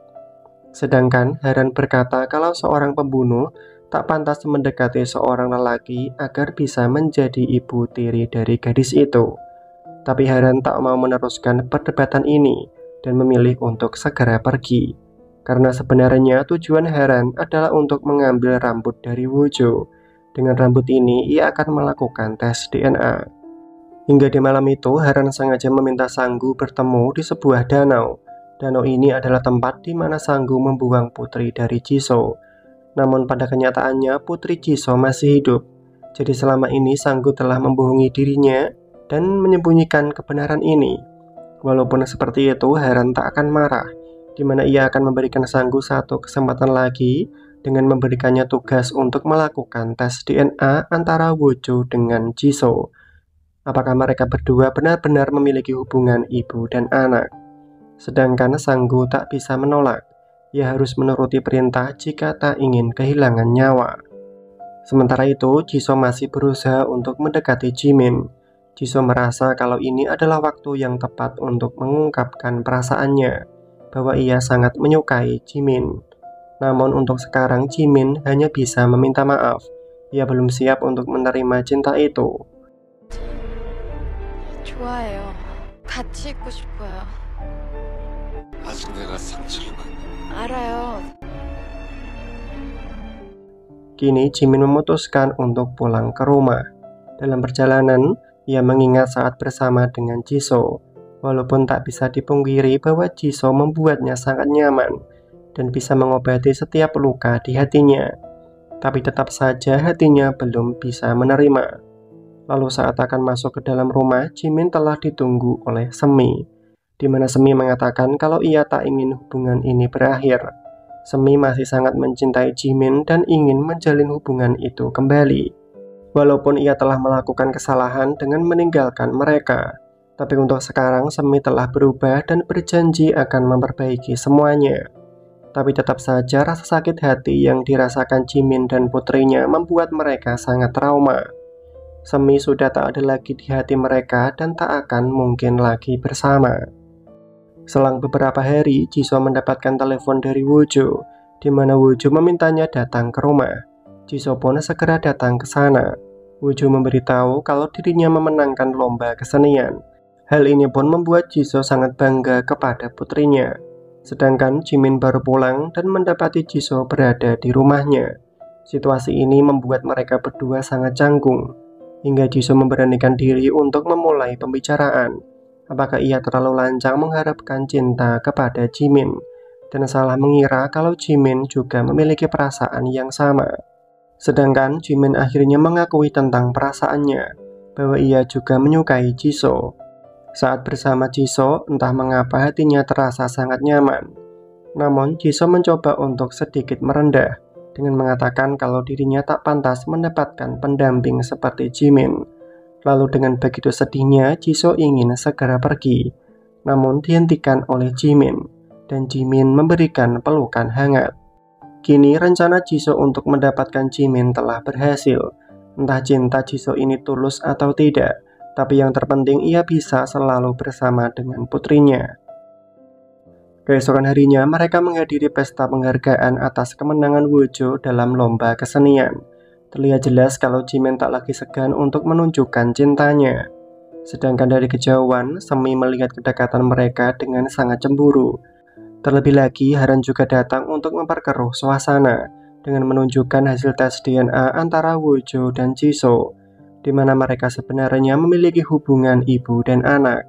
Sedangkan Haran berkata kalau seorang pembunuh tak pantas mendekati seorang lelaki agar bisa menjadi ibu tiri dari gadis itu. Tapi Haran tak mau meneruskan perdebatan ini dan memilih untuk segera pergi. Karena sebenarnya tujuan Haran adalah untuk mengambil rambut dari Woojo. Dengan rambut ini, ia akan melakukan tes DNA. Hingga di malam itu, Haran sengaja meminta Sanggu bertemu di sebuah danau. Danau ini adalah tempat di mana Sanggu membuang putri dari Jisoo. Namun pada kenyataannya, putri Jisoo masih hidup. Jadi selama ini Sanggu telah membohongi dirinya dan menyembunyikan kebenaran ini. Walaupun seperti itu, Haran tak akan marah, di mana ia akan memberikan Sanggu satu kesempatan lagi dengan memberikannya tugas untuk melakukan tes DNA antara Woojo dengan Jisoo. Apakah mereka berdua benar-benar memiliki hubungan ibu dan anak? Sedangkan Sanggu tak bisa menolak. Ia harus menuruti perintah jika tak ingin kehilangan nyawa. Sementara itu, Jisoo masih berusaha untuk mendekati Jimin. Jisoo merasa kalau ini adalah waktu yang tepat untuk mengungkapkan perasaannya, bahwa ia sangat menyukai Jimin. Namun untuk sekarang Jimin hanya bisa meminta maaf. Ia belum siap untuk menerima cinta itu. 좋아해요. 같이 있고 싶어요. 아직 내가 상처를 받는 알아요. Kini Jimin memutuskan untuk pulang ke rumah. Dalam perjalanan, ia mengingat saat bersama dengan Jisoo. Walaupun tak bisa dipungkiri bahwa Jisoo membuatnya sangat nyaman dan bisa mengobati setiap luka di hatinya. Tapi tetap saja hatinya belum bisa menerima. Lalu saat akan masuk ke dalam rumah, Jimin telah ditunggu oleh Semi, di mana Semi mengatakan kalau ia tak ingin hubungan ini berakhir. Semi masih sangat mencintai Jimin dan ingin menjalin hubungan itu kembali. Walaupun ia telah melakukan kesalahan dengan meninggalkan mereka, tapi untuk sekarang Semi telah berubah dan berjanji akan memperbaiki semuanya. Tapi tetap saja rasa sakit hati yang dirasakan Jimin dan putrinya membuat mereka sangat trauma. Semi sudah tak ada lagi di hati mereka dan tak akan mungkin lagi bersama. Selang beberapa hari, Jisoo mendapatkan telepon dari Woojo, di mana Woojo memintanya datang ke rumah. Jisoo pun segera datang ke sana. Woojo memberitahu kalau dirinya memenangkan lomba kesenian. Hal ini pun membuat Jisoo sangat bangga kepada putrinya. Sedangkan Jimin baru pulang dan mendapati Jisoo berada di rumahnya. Situasi ini membuat mereka berdua sangat canggung, hingga Jisoo memberanikan diri untuk memulai pembicaraan. Apakah ia terlalu lancang mengharapkan cinta kepada Jimin, dan salah mengira kalau Jimin juga memiliki perasaan yang sama. Sedangkan Jimin akhirnya mengakui tentang perasaannya, bahwa ia juga menyukai Jisoo. Saat bersama Jisoo, entah mengapa hatinya terasa sangat nyaman. Namun Jisoo mencoba untuk sedikit merendah, dengan mengatakan kalau dirinya tak pantas mendapatkan pendamping seperti Jimin. Lalu dengan begitu sedihnya, Jisoo ingin segera pergi, namun dihentikan oleh Jimin, dan Jimin memberikan pelukan hangat. Kini rencana Jisoo untuk mendapatkan Jimin telah berhasil. Entah cinta Jisoo ini tulus atau tidak, tapi yang terpenting ia bisa selalu bersama dengan putrinya. Keesokan harinya, mereka menghadiri pesta penghargaan atas kemenangan Woojo dalam lomba kesenian. Terlihat jelas kalau Jimin tak lagi segan untuk menunjukkan cintanya. Sedangkan dari kejauhan, Semi melihat kedekatan mereka dengan sangat cemburu. Terlebih lagi, Haran juga datang untuk memperkeruh suasana dengan menunjukkan hasil tes DNA antara Woojo dan Jisoo, di mana mereka sebenarnya memiliki hubungan ibu dan anak.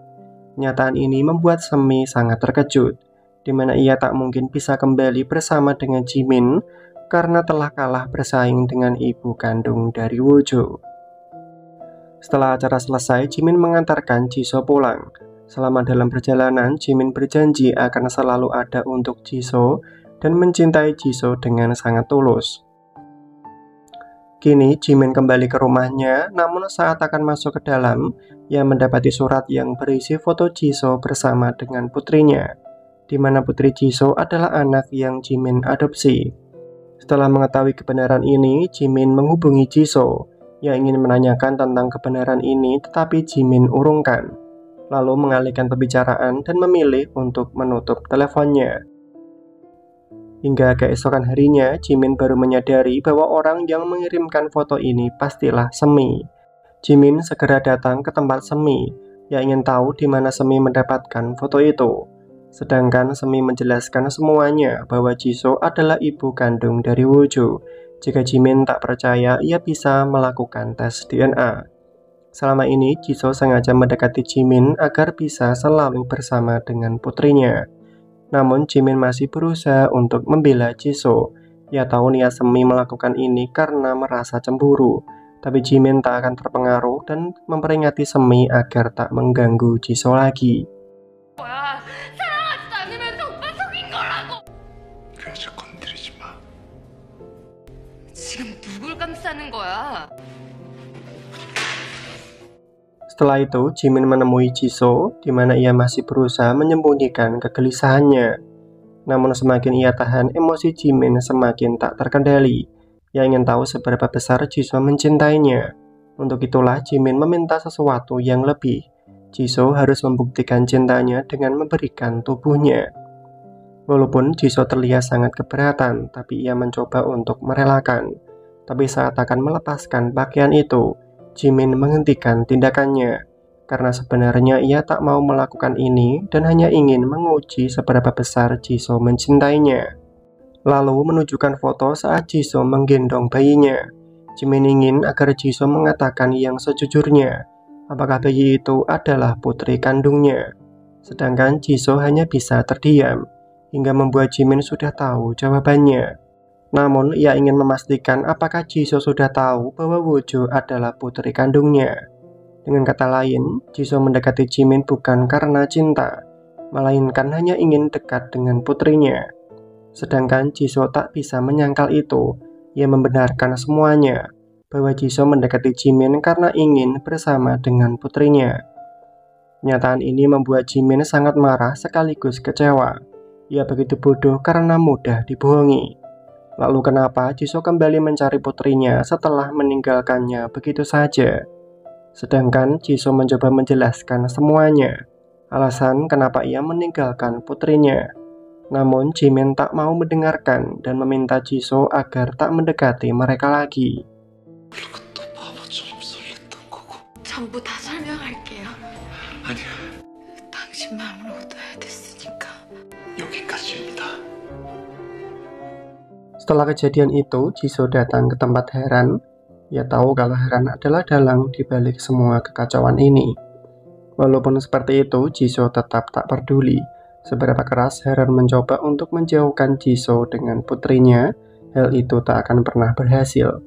Nyataan ini membuat Semi sangat terkejut, di mana ia tak mungkin bisa kembali bersama dengan Jimin karena telah kalah bersaing dengan ibu kandung dari Woojo. Setelah acara selesai, Jimin mengantarkan Jisoo pulang. Selama dalam perjalanan, Jimin berjanji akan selalu ada untuk Jisoo dan mencintai Jisoo dengan sangat tulus. Kini Jimin kembali ke rumahnya, namun saat akan masuk ke dalam, ia mendapati surat yang berisi foto Jisoo bersama dengan putrinya, di mana putri Jisoo adalah anak yang Jimin adopsi. Setelah mengetahui kebenaran ini, Jimin menghubungi Jisoo. Ia ingin menanyakan tentang kebenaran ini, tetapi Jimin urungkan, lalu mengalihkan pembicaraan dan memilih untuk menutup teleponnya. Hingga keesokan harinya, Jimin baru menyadari bahwa orang yang mengirimkan foto ini pastilah Semi. Jimin segera datang ke tempat Semi. Ia ingin tahu di mana Semi mendapatkan foto itu. Sedangkan Semi menjelaskan semuanya bahwa Jisoo adalah ibu kandung dari Woojo. Jika Jimin tak percaya, ia bisa melakukan tes DNA. Selama ini, Jisoo sengaja mendekati Jimin agar bisa selalu bersama dengan putrinya. Namun Jimin masih berusaha untuk membela Jisoo. Ia tahu niat Semi melakukan ini karena merasa cemburu. Tapi Jimin tak akan terpengaruh dan memperingati Semi agar tak mengganggu Jisoo lagi. Setelah itu, Jimin menemui Jisoo, di mana ia masih berusaha menyembunyikan kegelisahannya. Namun semakin ia tahan, emosi Jimin semakin tak terkendali. Ia ingin tahu seberapa besar Jisoo mencintainya. Untuk itulah Jimin meminta sesuatu yang lebih. Jisoo harus membuktikan cintanya dengan memberikan tubuhnya. Walaupun Jisoo terlihat sangat keberatan, tapi ia mencoba untuk merelakan. Tapi saat akan melepaskan pakaian itu, Jimin menghentikan tindakannya. Karena sebenarnya ia tak mau melakukan ini dan hanya ingin menguji seberapa besar Jisoo mencintainya. Lalu menunjukkan foto saat Jisoo menggendong bayinya. Jimin ingin agar Jisoo mengatakan yang sejujurnya, apakah bayi itu adalah putri kandungnya. Sedangkan Jisoo hanya bisa terdiam, hingga membuat Jimin sudah tahu jawabannya. Namun ia ingin memastikan apakah Jisoo sudah tahu bahwa Woojo adalah putri kandungnya. Dengan kata lain, Jisoo mendekati Jimin bukan karena cinta, melainkan hanya ingin dekat dengan putrinya. Sedangkan Jisoo tak bisa menyangkal itu. Ia membenarkan semuanya, bahwa Jisoo mendekati Jimin karena ingin bersama dengan putrinya. Kenyataan ini membuat Jimin sangat marah sekaligus kecewa. Ia begitu bodoh karena mudah dibohongi. Lalu kenapa Jisoo kembali mencari putrinya setelah meninggalkannya begitu saja? Sedangkan Jisoo mencoba menjelaskan semuanya, alasan kenapa ia meninggalkan putrinya. Namun Jimin tak mau mendengarkan dan meminta Jisoo agar tak mendekati mereka lagi. 전부 다 설명할게요. 아니야, 당신 마음을 얻어야 됐으니까. 여기까지입니다. Setelah kejadian itu, Jisoo datang ke tempat Heran. Ia tahu kalau Heran adalah dalang di balik semua kekacauan ini. Walaupun seperti itu, Jisoo tetap tak peduli. Seberapa keras Heran mencoba untuk menjauhkan Jisoo dengan putrinya, hal itu tak akan pernah berhasil.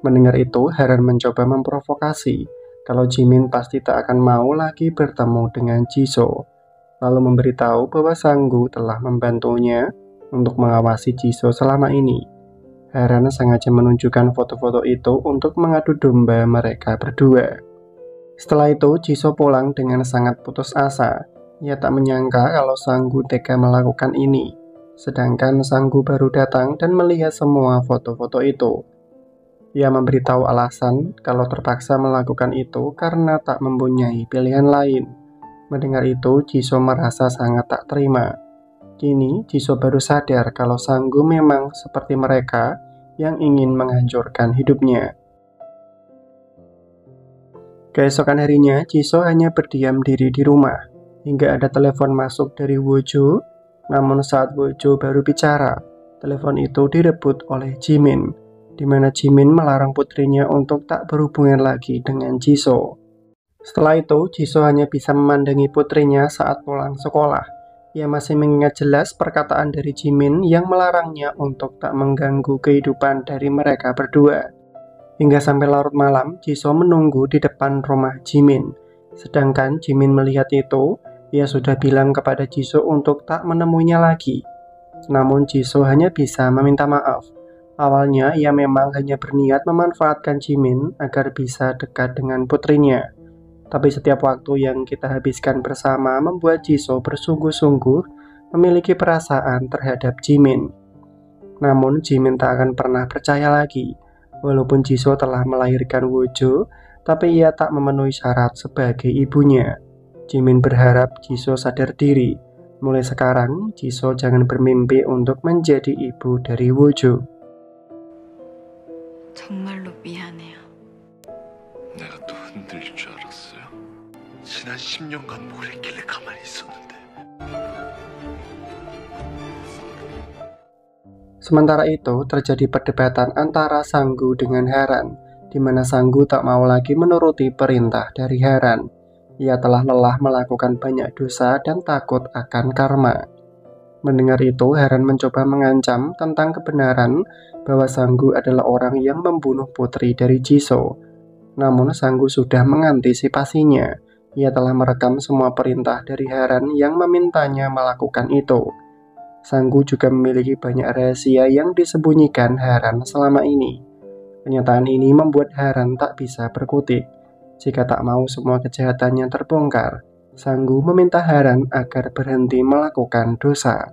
Mendengar itu, Heran mencoba memprovokasi kalau Jimin pasti tak akan mau lagi bertemu dengan Jisoo, lalu memberitahu bahwa Sanggu telah membantunya untuk mengawasi Jisoo selama ini. Heran sengaja menunjukkan foto-foto itu untuk mengadu domba mereka berdua. Setelah itu, Jisoo pulang dengan sangat putus asa. Ia tak menyangka kalau Sanggu tega melakukan ini. Sedangkan Sanggu baru datang dan melihat semua foto-foto itu. Ia memberitahu alasan kalau terpaksa melakukan itu karena tak mempunyai pilihan lain. Mendengar itu, Jisoo merasa sangat tak terima. Kini, Jisoo baru sadar kalau Sanggu memang seperti mereka yang ingin menghancurkan hidupnya. Keesokan harinya, Jisoo hanya berdiam diri di rumah. Hingga ada telepon masuk dari Woojo. Namun saat Woojo baru bicara, telepon itu direbut oleh Jimin, di mana Jimin melarang putrinya untuk tak berhubungan lagi dengan Jisoo. Setelah itu, Jisoo hanya bisa memandangi putrinya saat pulang sekolah. Ia masih mengingat jelas perkataan dari Jimin yang melarangnya untuk tak mengganggu kehidupan dari mereka berdua. Hingga sampai larut malam, Jisoo menunggu di depan rumah Jimin. Sedangkan Jimin melihat itu, ia sudah bilang kepada Jisoo untuk tak menemuinya lagi. Namun Jisoo hanya bisa meminta maaf. Awalnya ia memang hanya berniat memanfaatkan Jimin agar bisa dekat dengan putrinya. Tapi setiap waktu yang kita habiskan bersama membuat Jisoo bersungguh-sungguh memiliki perasaan terhadap Jimin. Namun Jimin tak akan pernah percaya lagi. Walaupun Jisoo telah melahirkan Wojo, tapi ia tak memenuhi syarat sebagai ibunya. Jimin berharap Jisoo sadar diri. Mulai sekarang, Jisoo jangan bermimpi untuk menjadi ibu dari Wojo. 정말로 미안해요. 내가 또 흔들릴 줄 알았어요. 지난 10년간 뭘 했길래 가만히 있었는데. Sementara itu, terjadi perdebatan antara Sanggu dengan Heran, di mana Sanggu tak mau lagi menuruti perintah dari Heran. Ia telah lelah melakukan banyak dosa dan takut akan karma. Mendengar itu, Heran mencoba mengancam tentang kebenaran bahwa Sanggu adalah orang yang membunuh putri dari Jisoo. Namun Sanggu sudah mengantisipasinya. Ia telah merekam semua perintah dari Heran yang memintanya melakukan itu. Sanggu juga memiliki banyak rahasia yang disembunyikan Heran selama ini. Kenyataan ini membuat Heran tak bisa berkutik. Jika tak mau semua kejahatannya terbongkar, Sanggu meminta Heran agar berhenti melakukan dosa.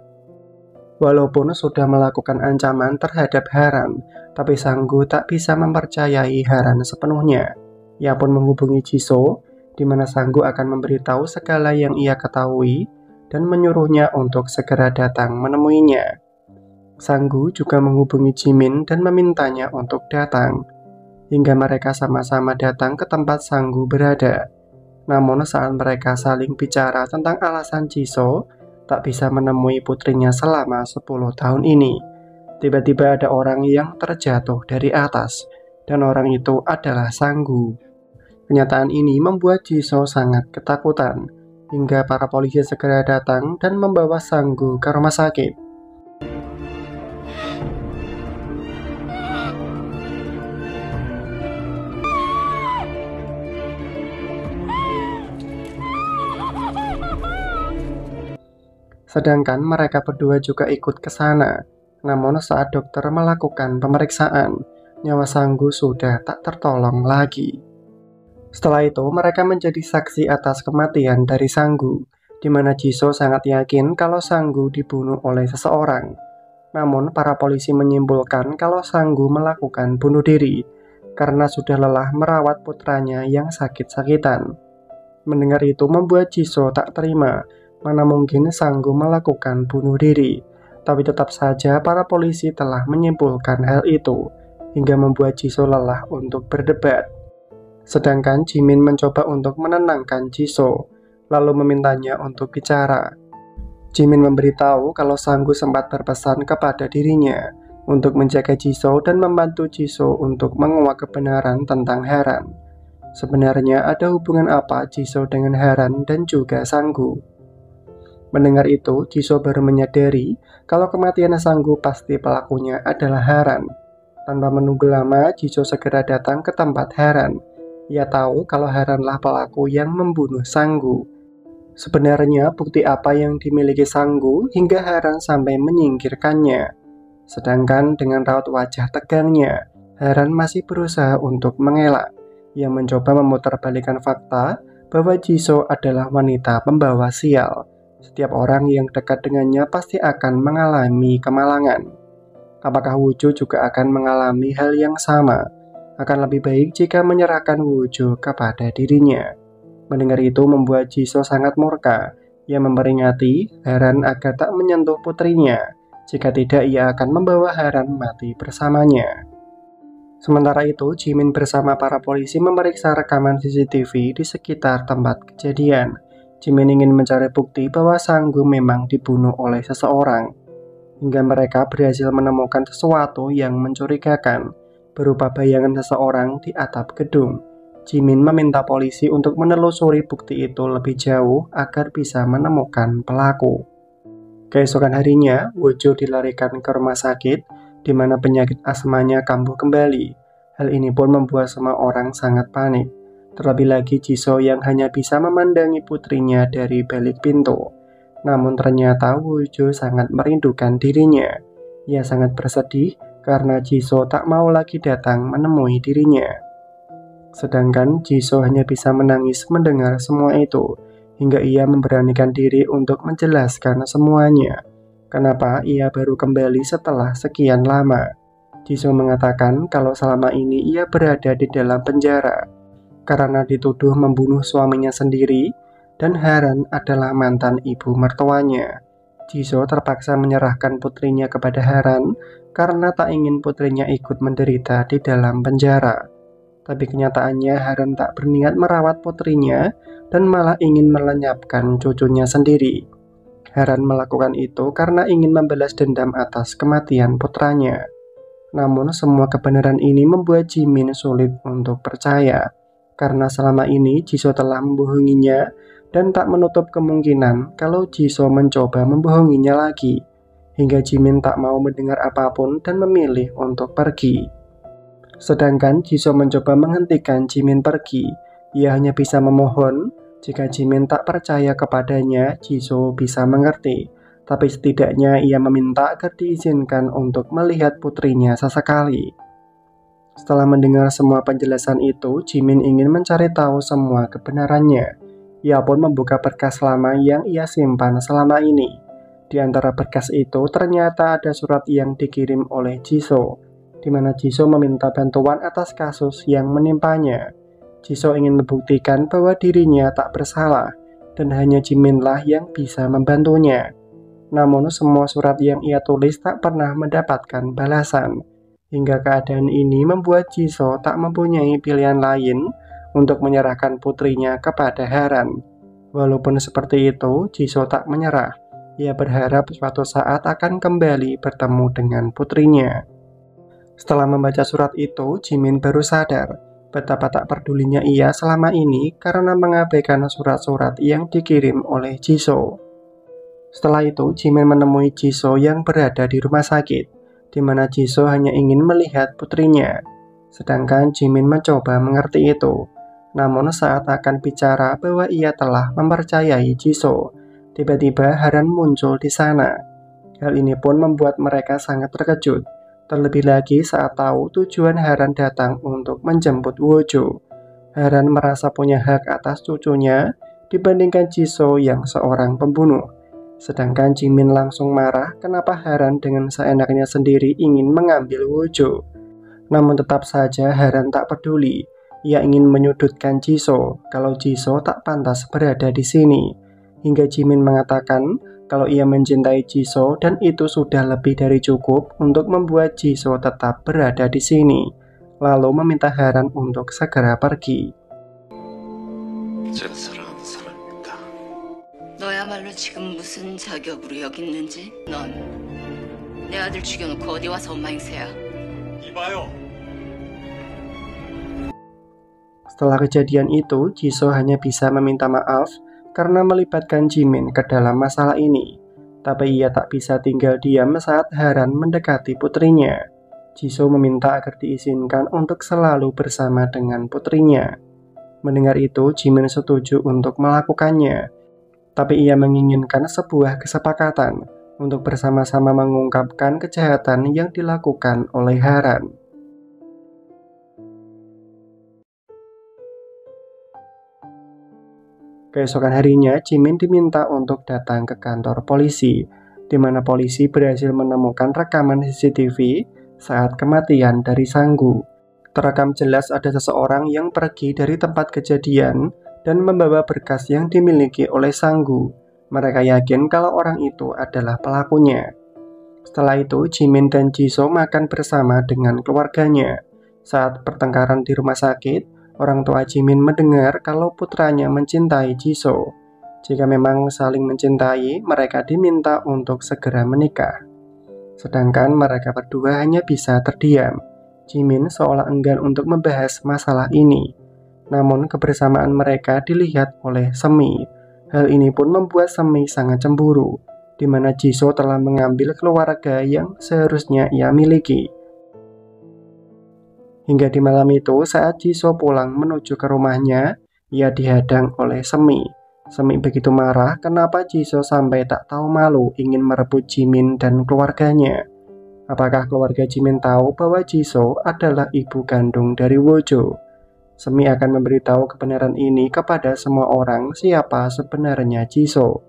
Walaupun sudah melakukan ancaman terhadap Heran, tapi Sanggu tak bisa mempercayai Heran sepenuhnya. Ia pun menghubungi Jisoo, di mana Sanggu akan memberitahu segala yang ia ketahui dan menyuruhnya untuk segera datang menemuinya. Sanggu juga menghubungi Jimin dan memintanya untuk datang, hingga mereka sama-sama datang ke tempat Sanggu berada. Namun saat mereka saling bicara tentang alasan Jisoo tak bisa menemui putrinya selama 10 tahun ini, tiba-tiba ada orang yang terjatuh dari atas, dan orang itu adalah Sanggu. Kenyataan ini membuat Jisoo sangat ketakutan, hingga para polisi segera datang dan membawa Sanggu ke rumah sakit. Sedangkan mereka berdua juga ikut ke sana. Namun saat dokter melakukan pemeriksaan, nyawa Sanggu sudah tak tertolong lagi. Setelah itu, mereka menjadi saksi atas kematian dari Sanggu, di mana Jisoo sangat yakin kalau Sanggu dibunuh oleh seseorang. Namun, para polisi menyimpulkan kalau Sanggu melakukan bunuh diri, karena sudah lelah merawat putranya yang sakit-sakitan. Mendengar itu membuat Jisoo tak terima, mana mungkin Sanggu melakukan bunuh diri. Tapi tetap saja para polisi telah menyimpulkan hal itu, hingga membuat Jisoo lelah untuk berdebat. Sedangkan Jimin mencoba untuk menenangkan Jisoo, lalu memintanya untuk bicara. Jimin memberitahu kalau Sanggu sempat berpesan kepada dirinya untuk menjaga Jisoo dan membantu Jisoo untuk menguak kebenaran tentang Heran. Sebenarnya ada hubungan apa Jisoo dengan Heran dan juga Sanggu? Mendengar itu, Jisoo baru menyadari kalau kematian Sanggu pasti pelakunya adalah Heran. Tanpa menunggu lama, Jisoo segera datang ke tempat Heran. Ia tahu kalau Heranlah pelaku yang membunuh Sanggu. Sebenarnya bukti apa yang dimiliki Sanggu hingga Heran sampai menyingkirkannya. Sedangkan dengan raut wajah tegangnya, Heran masih berusaha untuk mengelak. Ia mencoba memutarbalikkan fakta bahwa Jisoo adalah wanita pembawa sial. Setiap orang yang dekat dengannya pasti akan mengalami kemalangan. Apakah Wojo juga akan mengalami hal yang sama? Akan lebih baik jika menyerahkan Wojo kepada dirinya. Mendengar itu membuat Jisoo sangat murka. Ia memperingati Heran agar tak menyentuh putrinya. Jika tidak, ia akan membawa Heran mati bersamanya. Sementara itu, Jimin bersama para polisi memeriksa rekaman CCTV di sekitar tempat kejadian. Jimin ingin mencari bukti bahwa Sanggu memang dibunuh oleh seseorang. Hingga mereka berhasil menemukan sesuatu yang mencurigakan, berupa bayangan seseorang di atap gedung. Jimin meminta polisi untuk menelusuri bukti itu lebih jauh agar bisa menemukan pelaku. Keesokan harinya, Wojo dilarikan ke rumah sakit, di mana penyakit asmanya kambuh kembali. Hal ini pun membuat semua orang sangat panik. Terlebih lagi Jisoo yang hanya bisa memandangi putrinya dari balik pintu. Namun ternyata Wojo sangat merindukan dirinya. Ia sangat bersedih karena Jisoo tak mau lagi datang menemui dirinya. Sedangkan Jisoo hanya bisa menangis mendengar semua itu, hingga ia memberanikan diri untuk menjelaskan semuanya. Kenapa ia baru kembali setelah sekian lama. Jisoo mengatakan kalau selama ini ia berada di dalam penjara karena dituduh membunuh suaminya sendiri dan Haran adalah mantan ibu mertuanya. Jisoo terpaksa menyerahkan putrinya kepada Haran karena tak ingin putrinya ikut menderita di dalam penjara. Tapi kenyataannya Haran tak berniat merawat putrinya dan malah ingin melenyapkan cucunya sendiri. Haran melakukan itu karena ingin membalas dendam atas kematian putranya. Namun semua kebenaran ini membuat Jimin sulit untuk percaya, karena selama ini Jisoo telah membohonginya dan tak menutup kemungkinan kalau Jisoo mencoba membohonginya lagi, hingga Jimin tak mau mendengar apapun dan memilih untuk pergi. Sedangkan Jisoo mencoba menghentikan Jimin pergi. Ia hanya bisa memohon, jika Jimin tak percaya kepadanya, Jisoo bisa mengerti. Tapi setidaknya ia meminta agar diizinkan untuk melihat putrinya sesekali. Setelah mendengar semua penjelasan itu, Jimin ingin mencari tahu semua kebenarannya. Ia pun membuka berkas lama yang ia simpan selama ini. Di antara berkas itu ternyata ada surat yang dikirim oleh Jisoo, di mana Jisoo meminta bantuan atas kasus yang menimpanya. Jisoo ingin membuktikan bahwa dirinya tak bersalah dan hanya Jiminlah yang bisa membantunya. Namun semua surat yang ia tulis tak pernah mendapatkan balasan. Hingga keadaan ini membuat Jisoo tak mempunyai pilihan lain untuk menyerahkan putrinya kepada Haran. Walaupun seperti itu, Jisoo tak menyerah. Ia berharap suatu saat akan kembali bertemu dengan putrinya. Setelah membaca surat itu, Jimin baru sadar betapa tak pedulinya ia selama ini karena mengabaikan surat-surat yang dikirim oleh Jisoo. Setelah itu, Jimin menemui Jisoo yang berada di rumah sakit, di mana Jisoo hanya ingin melihat putrinya. Sedangkan Jimin mencoba mengerti itu. Namun saat akan bicara bahwa ia telah mempercayai Jisoo, tiba-tiba Haran muncul di sana. Hal ini pun membuat mereka sangat terkejut. Terlebih lagi saat tahu tujuan Haran datang untuk menjemput Wojo. Haran merasa punya hak atas cucunya dibandingkan Jisoo yang seorang pembunuh. Sedangkan Jimin langsung marah kenapa Haran dengan seenaknya sendiri ingin mengambil Wojo. Namun tetap saja Haran tak peduli. Ia ingin menyudutkan Jisoo kalau Jisoo tak pantas berada di sini. Hingga Jimin mengatakan kalau ia mencintai Jisoo dan itu sudah lebih dari cukup untuk membuat Jisoo tetap berada di sini. Lalu meminta Haran untuk segera pergi. 제가 사랑하는 사람입니다. 너야말로 지금 무슨 자격으로 여기 있는지? 넌 내 아들 죽여놓고 어디 와서 엄마 행세야? 이봐요. Setelah kejadian itu, Jisoo hanya bisa meminta maaf karena melibatkan Jimin ke dalam masalah ini. Tapi ia tak bisa tinggal diam saat Haran mendekati putrinya. Jisoo meminta agar diizinkan untuk selalu bersama dengan putrinya. Mendengar itu, Jimin setuju untuk melakukannya. Tapi ia menginginkan sebuah kesepakatan untuk bersama-sama mengungkapkan kejahatan yang dilakukan oleh Haran. Keesokan harinya, Jimin diminta untuk datang ke kantor polisi, di mana polisi berhasil menemukan rekaman CCTV saat kematian dari Sanggu. Terekam jelas ada seseorang yang pergi dari tempat kejadian dan membawa berkas yang dimiliki oleh Sanggu. Mereka yakin kalau orang itu adalah pelakunya. Setelah itu, Jimin dan Jisoo makan bersama dengan keluarganya. Saat pertengkaran di rumah sakit, orang tua Jimin mendengar kalau putranya mencintai Jisoo. Jika memang saling mencintai, mereka diminta untuk segera menikah. Sedangkan mereka berdua hanya bisa terdiam. Jimin seolah enggan untuk membahas masalah ini. Namun kebersamaan mereka dilihat oleh Semi. Hal ini pun membuat Semi sangat cemburu, di mana Jisoo telah mengambil keluarga yang seharusnya ia miliki. Hingga di malam itu, saat Jisoo pulang menuju ke rumahnya, ia dihadang oleh Semi. Semi begitu marah kenapa Jisoo sampai tak tahu malu ingin merebut Jimin dan keluarganya. Apakah keluarga Jimin tahu bahwa Jisoo adalah ibu kandung dari Wojo? Semi akan memberitahu kebenaran ini kepada semua orang siapa sebenarnya Jisoo.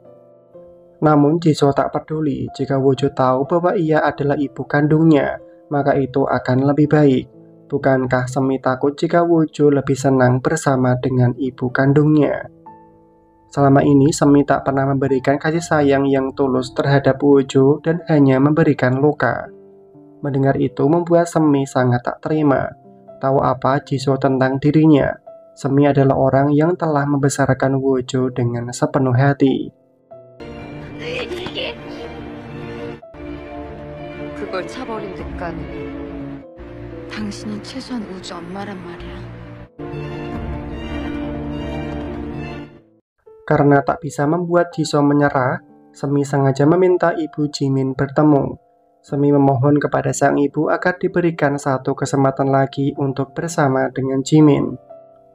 Namun Jisoo tak peduli jika Wojo tahu bahwa ia adalah ibu kandungnya. maka itu akan lebih baik. Bukankah Semi takut jika Wojo lebih senang bersama dengan ibu kandungnya? Selama ini Semi tak pernah memberikan kasih sayang yang tulus terhadap Wojo dan hanya memberikan luka. Mendengar itu membuat Semi sangat tak terima. Tahu apa Jisoo tentang dirinya? Semi adalah orang yang telah membesarkan Wojo dengan sepenuh hati. 그걸 차버린 대가는 당신이 최소한 우주 엄마란 말이야. Karena tak bisa membuat Jisoo menyerah, Semi sengaja meminta ibu Jimin bertemu. Semi memohon kepada sang ibu agar diberikan satu kesempatan lagi untuk bersama dengan Jimin.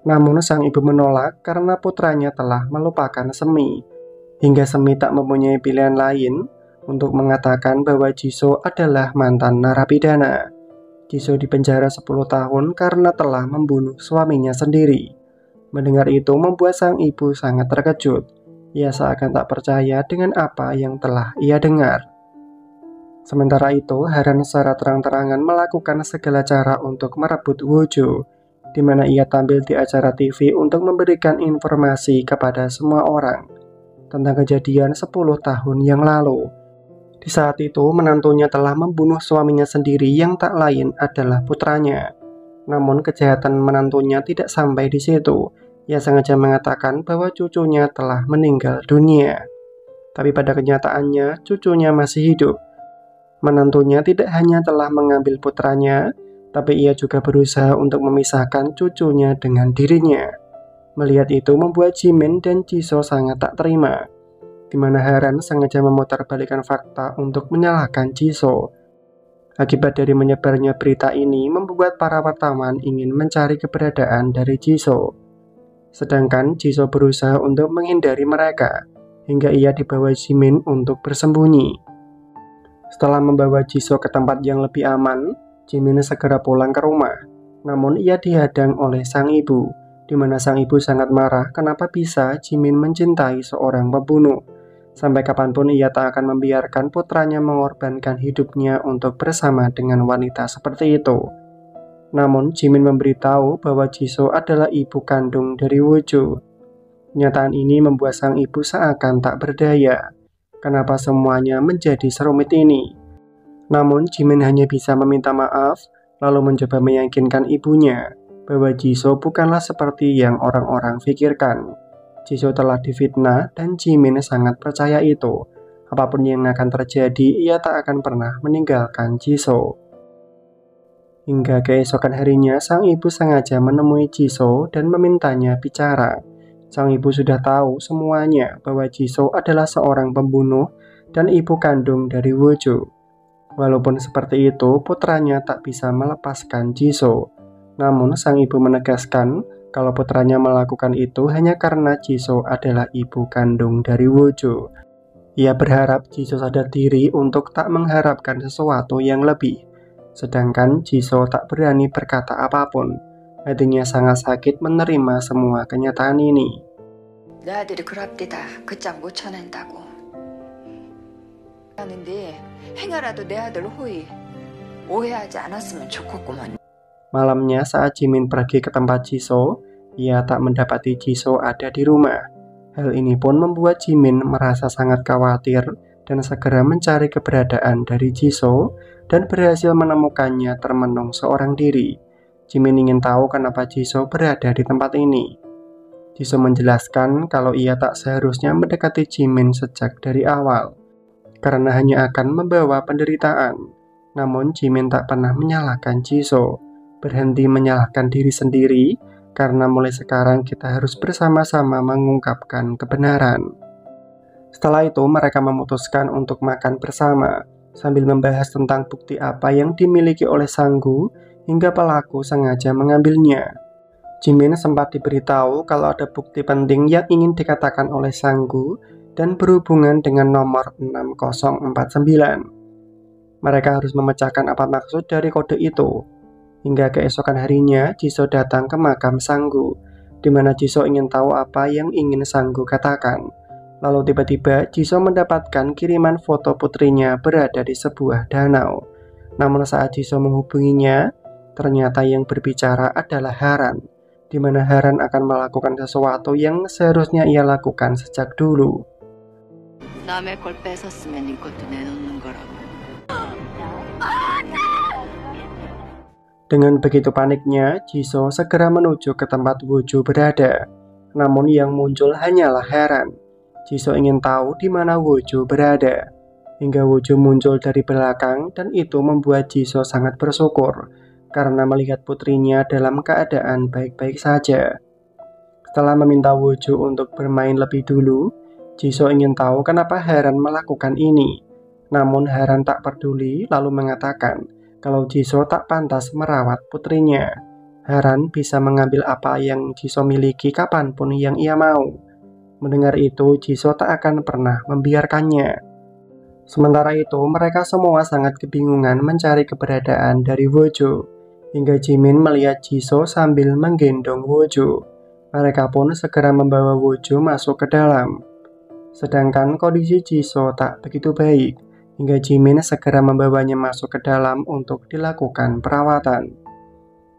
Namun sang ibu menolak karena putranya telah melupakan Semi. Hingga Semi tak mempunyai pilihan lain untuk mengatakan bahwa Jisoo adalah mantan narapidana. Jisoo dipenjara 10 tahun karena telah membunuh suaminya sendiri. Mendengar itu membuat sang ibu sangat terkejut. Ia seakan tak percaya dengan apa yang telah ia dengar. Sementara itu, Haran secara terang-terangan melakukan segala cara untuk merebut Wojo, di mana ia tampil di acara TV untuk memberikan informasi kepada semua orang tentang kejadian 10 tahun yang lalu. Di saat itu, menantunya telah membunuh suaminya sendiri yang tak lain adalah putranya. Namun, kejahatan menantunya tidak sampai di situ. Ia sengaja mengatakan bahwa cucunya telah meninggal dunia. Tapi pada kenyataannya, cucunya masih hidup. Menantunya tidak hanya telah mengambil putranya, tapi ia juga berusaha untuk memisahkan cucunya dengan dirinya. Melihat itu membuat Jimin dan Jisoo sangat tak terima, di mana Haran sengaja memutarbalikkan fakta untuk menyalahkan Jisoo. Akibat dari menyebarnya berita ini membuat para wartawan ingin mencari keberadaan dari Jisoo. Sedangkan Jisoo berusaha untuk menghindari mereka, hingga ia dibawa Jimin untuk bersembunyi. Setelah membawa Jisoo ke tempat yang lebih aman, Jimin segera pulang ke rumah. Namun ia dihadang oleh sang ibu, di mana sang ibu sangat marah kenapa bisa Jimin mencintai seorang pembunuh. Sampai kapanpun ia tak akan membiarkan putranya mengorbankan hidupnya untuk bersama dengan wanita seperti itu. Namun Jimin memberitahu bahwa Jisoo adalah ibu kandung dari Wojo. Kenyataan ini membuat sang ibu seakan tak berdaya. Kenapa semuanya menjadi serumit ini? Namun Jimin hanya bisa meminta maaf, lalu mencoba meyakinkan ibunya bahwa Jisoo bukanlah seperti yang orang-orang pikirkan. Jisoo telah difitnah dan Jimin sangat percaya itu. Apapun yang akan terjadi, ia tak akan pernah meninggalkan Jisoo. Hingga keesokan harinya, sang ibu sengaja menemui Jisoo dan memintanya bicara. Sang ibu sudah tahu semuanya bahwa Jisoo adalah seorang pembunuh dan ibu kandung dari Wojo. Walaupun seperti itu, putranya tak bisa melepaskan Jisoo. Namun sang ibu menegaskan kalau putranya melakukan itu hanya karena Jisoo adalah ibu kandung dari Wojo. Ia berharap Jisoo sadar diri untuk tak mengharapkan sesuatu yang lebih. Sedangkan Jisoo tak berani berkata apapun. Hatinya sangat sakit menerima semua kenyataan ini. 내 아들이 그 앞뒤다 그 짝 못 쳐낸다고 하는데 행여라도 내 아들 호의 오해하지 않았으면 좋겠구만. Malamnya saat Jimin pergi ke tempat Jisoo, ia tak mendapati Jisoo ada di rumah. Hal ini pun membuat Jimin merasa sangat khawatir dan segera mencari keberadaan dari Jisoo dan berhasil menemukannya termenung seorang diri. Jimin ingin tahu kenapa Jisoo berada di tempat ini. Jisoo menjelaskan kalau ia tak seharusnya mendekati Jimin sejak dari awal, karena hanya akan membawa penderitaan. Namun Jimin tak pernah menyalahkan Jisoo, berhenti menyalahkan diri sendiri, karena mulai sekarang kita harus bersama-sama mengungkapkan kebenaran. Setelah itu mereka memutuskan untuk makan bersama, sambil membahas tentang bukti apa yang dimiliki oleh Sanggu, hingga pelaku sengaja mengambilnya. Jimin sempat diberitahu kalau ada bukti penting yang ingin dikatakan oleh Sanggu dan berhubungan dengan nomor 6049. Mereka harus memecahkan apa maksud dari kode itu. Hingga keesokan harinya, Jisoo datang ke makam Sanggu, di mana Jisoo ingin tahu apa yang ingin Sanggu katakan. Lalu tiba-tiba Jisoo mendapatkan kiriman foto putrinya berada di sebuah danau. Namun saat Jisoo menghubunginya, ternyata yang berbicara adalah Haran, di mana Haran akan melakukan sesuatu yang seharusnya ia lakukan sejak dulu. 남의 걸 뺏었으면 이것도 내놓는 거라고. Dengan begitu paniknya, Jisoo segera menuju ke tempat Wojo berada. Namun yang muncul hanyalah Haran. Jisoo ingin tahu di mana Wojo berada. Hingga Wojo muncul dari belakang dan itu membuat Jisoo sangat bersyukur karena melihat putrinya dalam keadaan baik-baik saja. Setelah meminta Wojo untuk bermain lebih dulu, Jisoo ingin tahu kenapa Haran melakukan ini. Namun Haran tak peduli lalu mengatakan kalau Jisoo tak pantas merawat putrinya. Haran bisa mengambil apa yang Jisoo miliki kapanpun yang ia mau. Mendengar itu, Jisoo tak akan pernah membiarkannya. Sementara itu, mereka semua sangat kebingungan mencari keberadaan dari Wojo. Hingga Jimin melihat Jisoo sambil menggendong Wojo. Mereka pun segera membawa Wojo masuk ke dalam. Sedangkan kondisi Jisoo tak begitu baik, hingga Jimin segera membawanya masuk ke dalam untuk dilakukan perawatan.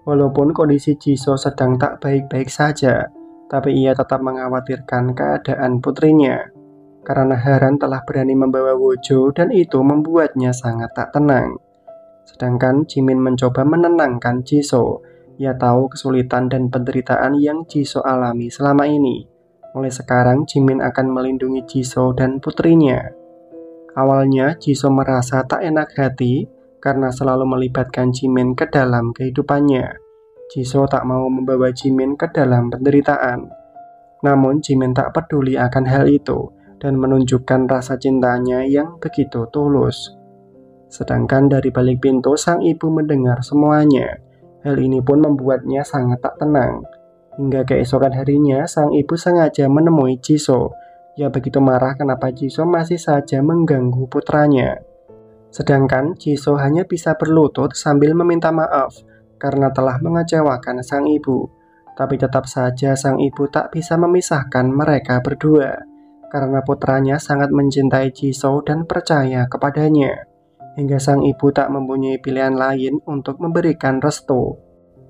Walaupun kondisi Jisoo sedang tak baik-baik saja, tapi ia tetap mengkhawatirkan keadaan putrinya. Karena Haran telah berani membawa Wojo dan itu membuatnya sangat tak tenang. Sedangkan Jimin mencoba menenangkan Jisoo. Ia tahu kesulitan dan penderitaan yang Jisoo alami selama ini. Mulai sekarang Jimin akan melindungi Jisoo dan putrinya. Awalnya Jisoo merasa tak enak hati karena selalu melibatkan Jimin ke dalam kehidupannya. Jisoo tak mau membawa Jimin ke dalam penderitaan. Namun Jimin tak peduli akan hal itu dan menunjukkan rasa cintanya yang begitu tulus. Sedangkan dari balik pintu sang ibu mendengar semuanya. Hal ini pun membuatnya sangat tak tenang. Hingga keesokan harinya sang ibu sengaja menemui Jisoo. Ia begitu marah kenapa Jisoo masih saja mengganggu putranya. Sedangkan Jisoo hanya bisa berlutut sambil meminta maaf karena telah mengecewakan sang ibu. Tapi tetap saja sang ibu tak bisa memisahkan mereka berdua karena putranya sangat mencintai Jisoo dan percaya kepadanya. Hingga sang ibu tak mempunyai pilihan lain untuk memberikan restu.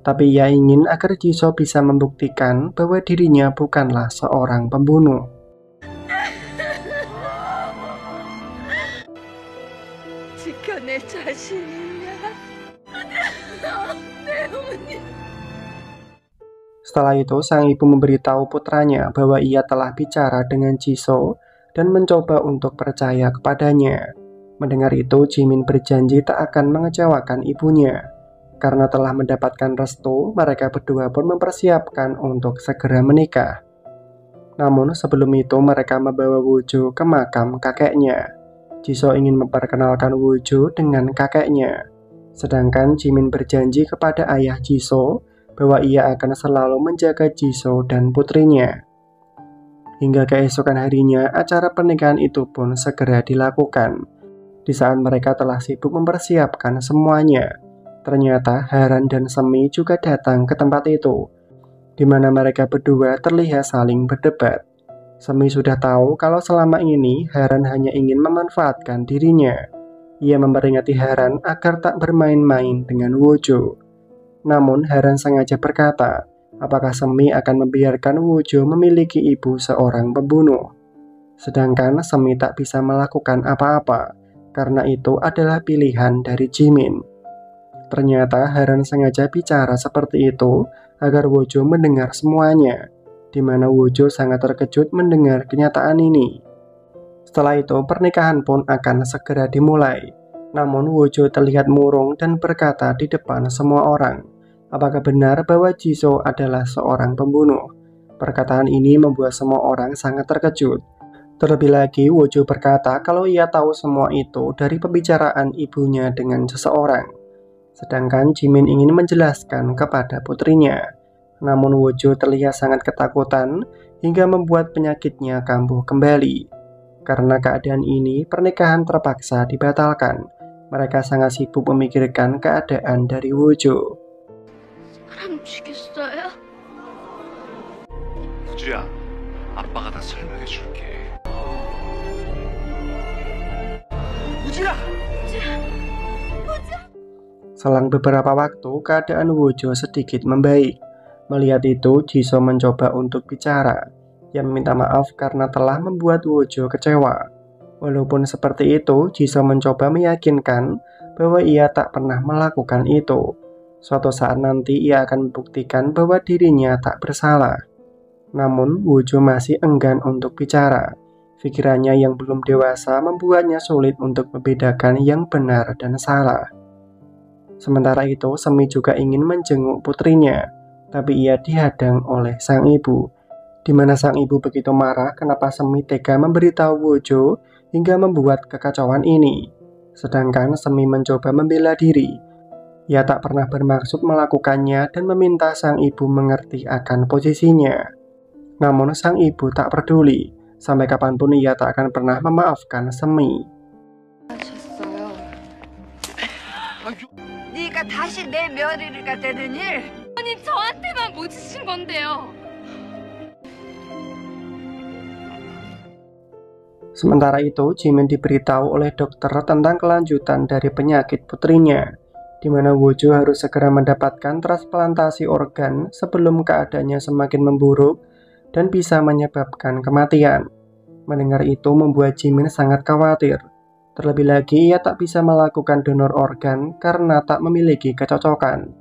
Tapi ia ingin agar Jisoo bisa membuktikan bahwa dirinya bukanlah seorang pembunuh. Setelah itu, sang ibu memberitahu putranya bahwa ia telah bicara dengan Jisoo dan mencoba untuk percaya kepadanya. Mendengar itu, Jimin berjanji tak akan mengecewakan ibunya. Karena telah mendapatkan restu, mereka berdua pun mempersiapkan untuk segera menikah. Namun sebelum itu, mereka membawa Wojo ke makam kakeknya. Jisoo ingin memperkenalkan Wojo dengan kakeknya. Sedangkan Jimin berjanji kepada ayah Jisoo bahwa ia akan selalu menjaga Jisoo dan putrinya. Hingga keesokan harinya, acara pernikahan itu pun segera dilakukan. Di saat mereka telah sibuk mempersiapkan semuanya, ternyata Haran dan Semi juga datang ke tempat itu, di mana mereka berdua terlihat saling berdebat. Semi sudah tahu kalau selama ini Haran hanya ingin memanfaatkan dirinya. Ia memperingati Haran agar tak bermain-main dengan Wojo. Namun Haran sengaja berkata, apakah Semi akan membiarkan Wojo memiliki ibu seorang pembunuh? Sedangkan Semi tak bisa melakukan apa-apa, karena itu adalah pilihan dari Jimin. Ternyata Haran sengaja bicara seperti itu agar Wojo mendengar semuanya, di mana Wojo sangat terkejut mendengar kenyataan ini. Setelah itu, pernikahan pun akan segera dimulai. Namun Wojo terlihat murung dan berkata di depan semua orang, apakah benar bahwa Jisoo adalah seorang pembunuh? Perkataan ini membuat semua orang sangat terkejut. Terlebih lagi, Wojo berkata kalau ia tahu semua itu dari pembicaraan ibunya dengan seseorang. Sedangkan Jimin ingin menjelaskan kepada putrinya. Namun Wojo terlihat sangat ketakutan hingga membuat penyakitnya kambuh kembali. Karena keadaan ini, pernikahan terpaksa dibatalkan. Mereka sangat sibuk memikirkan keadaan dari Wojo. 우주야, 아빠가 다 설명해줄게. Selang beberapa waktu, keadaan Wojo sedikit membaik. Melihat itu, Jisoo mencoba untuk bicara. Ia meminta maaf karena telah membuat Wojo kecewa. Walaupun seperti itu, Jisoo mencoba meyakinkan bahwa ia tak pernah melakukan itu. Suatu saat nanti ia akan membuktikan bahwa dirinya tak bersalah. Namun, Wojo masih enggan untuk bicara. Pikirannya yang belum dewasa membuatnya sulit untuk membedakan yang benar dan salah. Sementara itu, Semi juga ingin menjenguk putrinya, tapi ia dihadang oleh sang ibu. Di mana sang ibu begitu marah kenapa Semi tega memberitahu Wojo hingga membuat kekacauan ini. Sedangkan Semi mencoba membela diri. Ia tak pernah bermaksud melakukannya dan meminta sang ibu mengerti akan posisinya. Namun sang ibu tak peduli, sampai kapanpun ia tak akan pernah memaafkan Semi. 네가 다시 내 며느리가 되는 일? 아니 저한테만 뭐 주신 건데요? Sementara itu, Jimin diberitahu oleh dokter tentang kelanjutan dari penyakit putrinya, di mana Wojo harus segera mendapatkan transplantasi organ sebelum keadaannya semakin memburuk dan bisa menyebabkan kematian. Mendengar itu membuat Jimin sangat khawatir. Terlebih lagi, ia tak bisa melakukan donor organ karena tak memiliki kecocokan.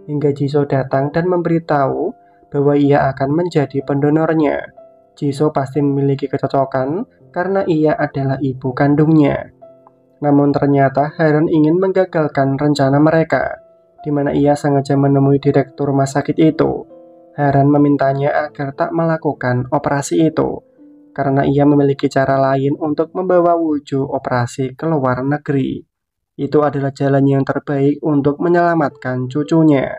Hingga Jisoo datang dan memberitahu bahwa ia akan menjadi pendonornya. Jisoo pasti memiliki kecocokan karena ia adalah ibu kandungnya. Namun ternyata Haran ingin menggagalkan rencana mereka, di mana ia sengaja menemui direktur rumah sakit itu. Haran memintanya agar tak melakukan operasi itu, karena ia memiliki cara lain untuk membawa Wojo operasi ke luar negeri. Itu adalah jalan yang terbaik untuk menyelamatkan cucunya.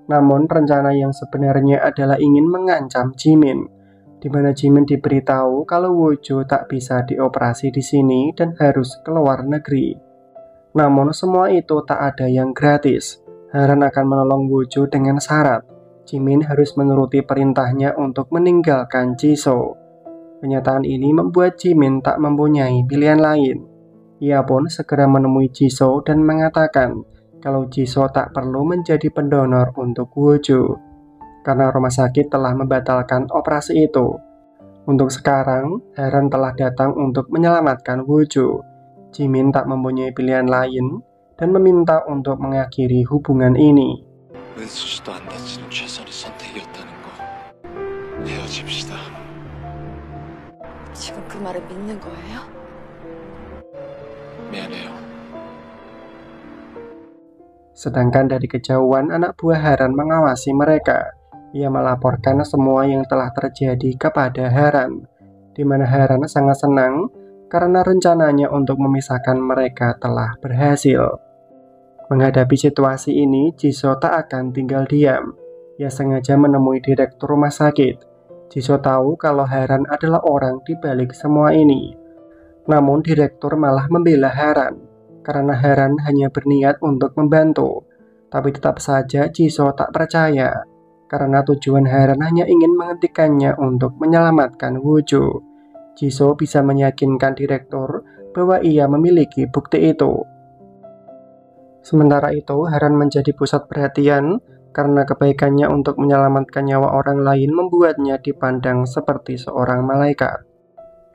Namun rencana yang sebenarnya adalah ingin mengancam Jimin, di mana Jimin diberitahu kalau Wojo tak bisa dioperasi di sini dan harus ke luar negeri. Namun semua itu tak ada yang gratis. Haran akan menolong Wojo dengan syarat Jimin harus menuruti perintahnya untuk meninggalkan Jisoo. Kenyataan ini membuat Jimin tak mempunyai pilihan lain. Ia pun segera menemui Jisoo dan mengatakan kalau Jisoo tak perlu menjadi pendonor untuk Wojo, karena rumah sakit telah membatalkan operasi itu. Untuk sekarang, Haran telah datang untuk menyelamatkan Wojo. Jimin tak mempunyai pilihan lain dan meminta untuk mengakhiri hubungan ini. 은수지도 안 다치는 최선의 선택이었다는 거 헤어집시다. 지금 그 말을 믿는 거예요? 미안해요. Sedangkan dari kejauhan anak buah Haran mengawasi mereka. Ia melaporkan semua yang telah terjadi kepada Haran, di mana Haran sangat senang karena rencananya untuk memisahkan mereka telah berhasil. Menghadapi situasi ini, Jisoo tak akan tinggal diam. Ia sengaja menemui direktur rumah sakit. Jisoo tahu kalau Haran adalah orang di balik semua ini. Namun direktur malah membela Haran, karena Haran hanya berniat untuk membantu. Tapi tetap saja Jisoo tak percaya, karena tujuan Haran hanya ingin menghentikannya untuk menyelamatkan Wojo. Jisoo bisa meyakinkan direktur bahwa ia memiliki bukti itu. Sementara itu, Haran menjadi pusat perhatian karena kebaikannya untuk menyelamatkan nyawa orang lain membuatnya dipandang seperti seorang malaikat.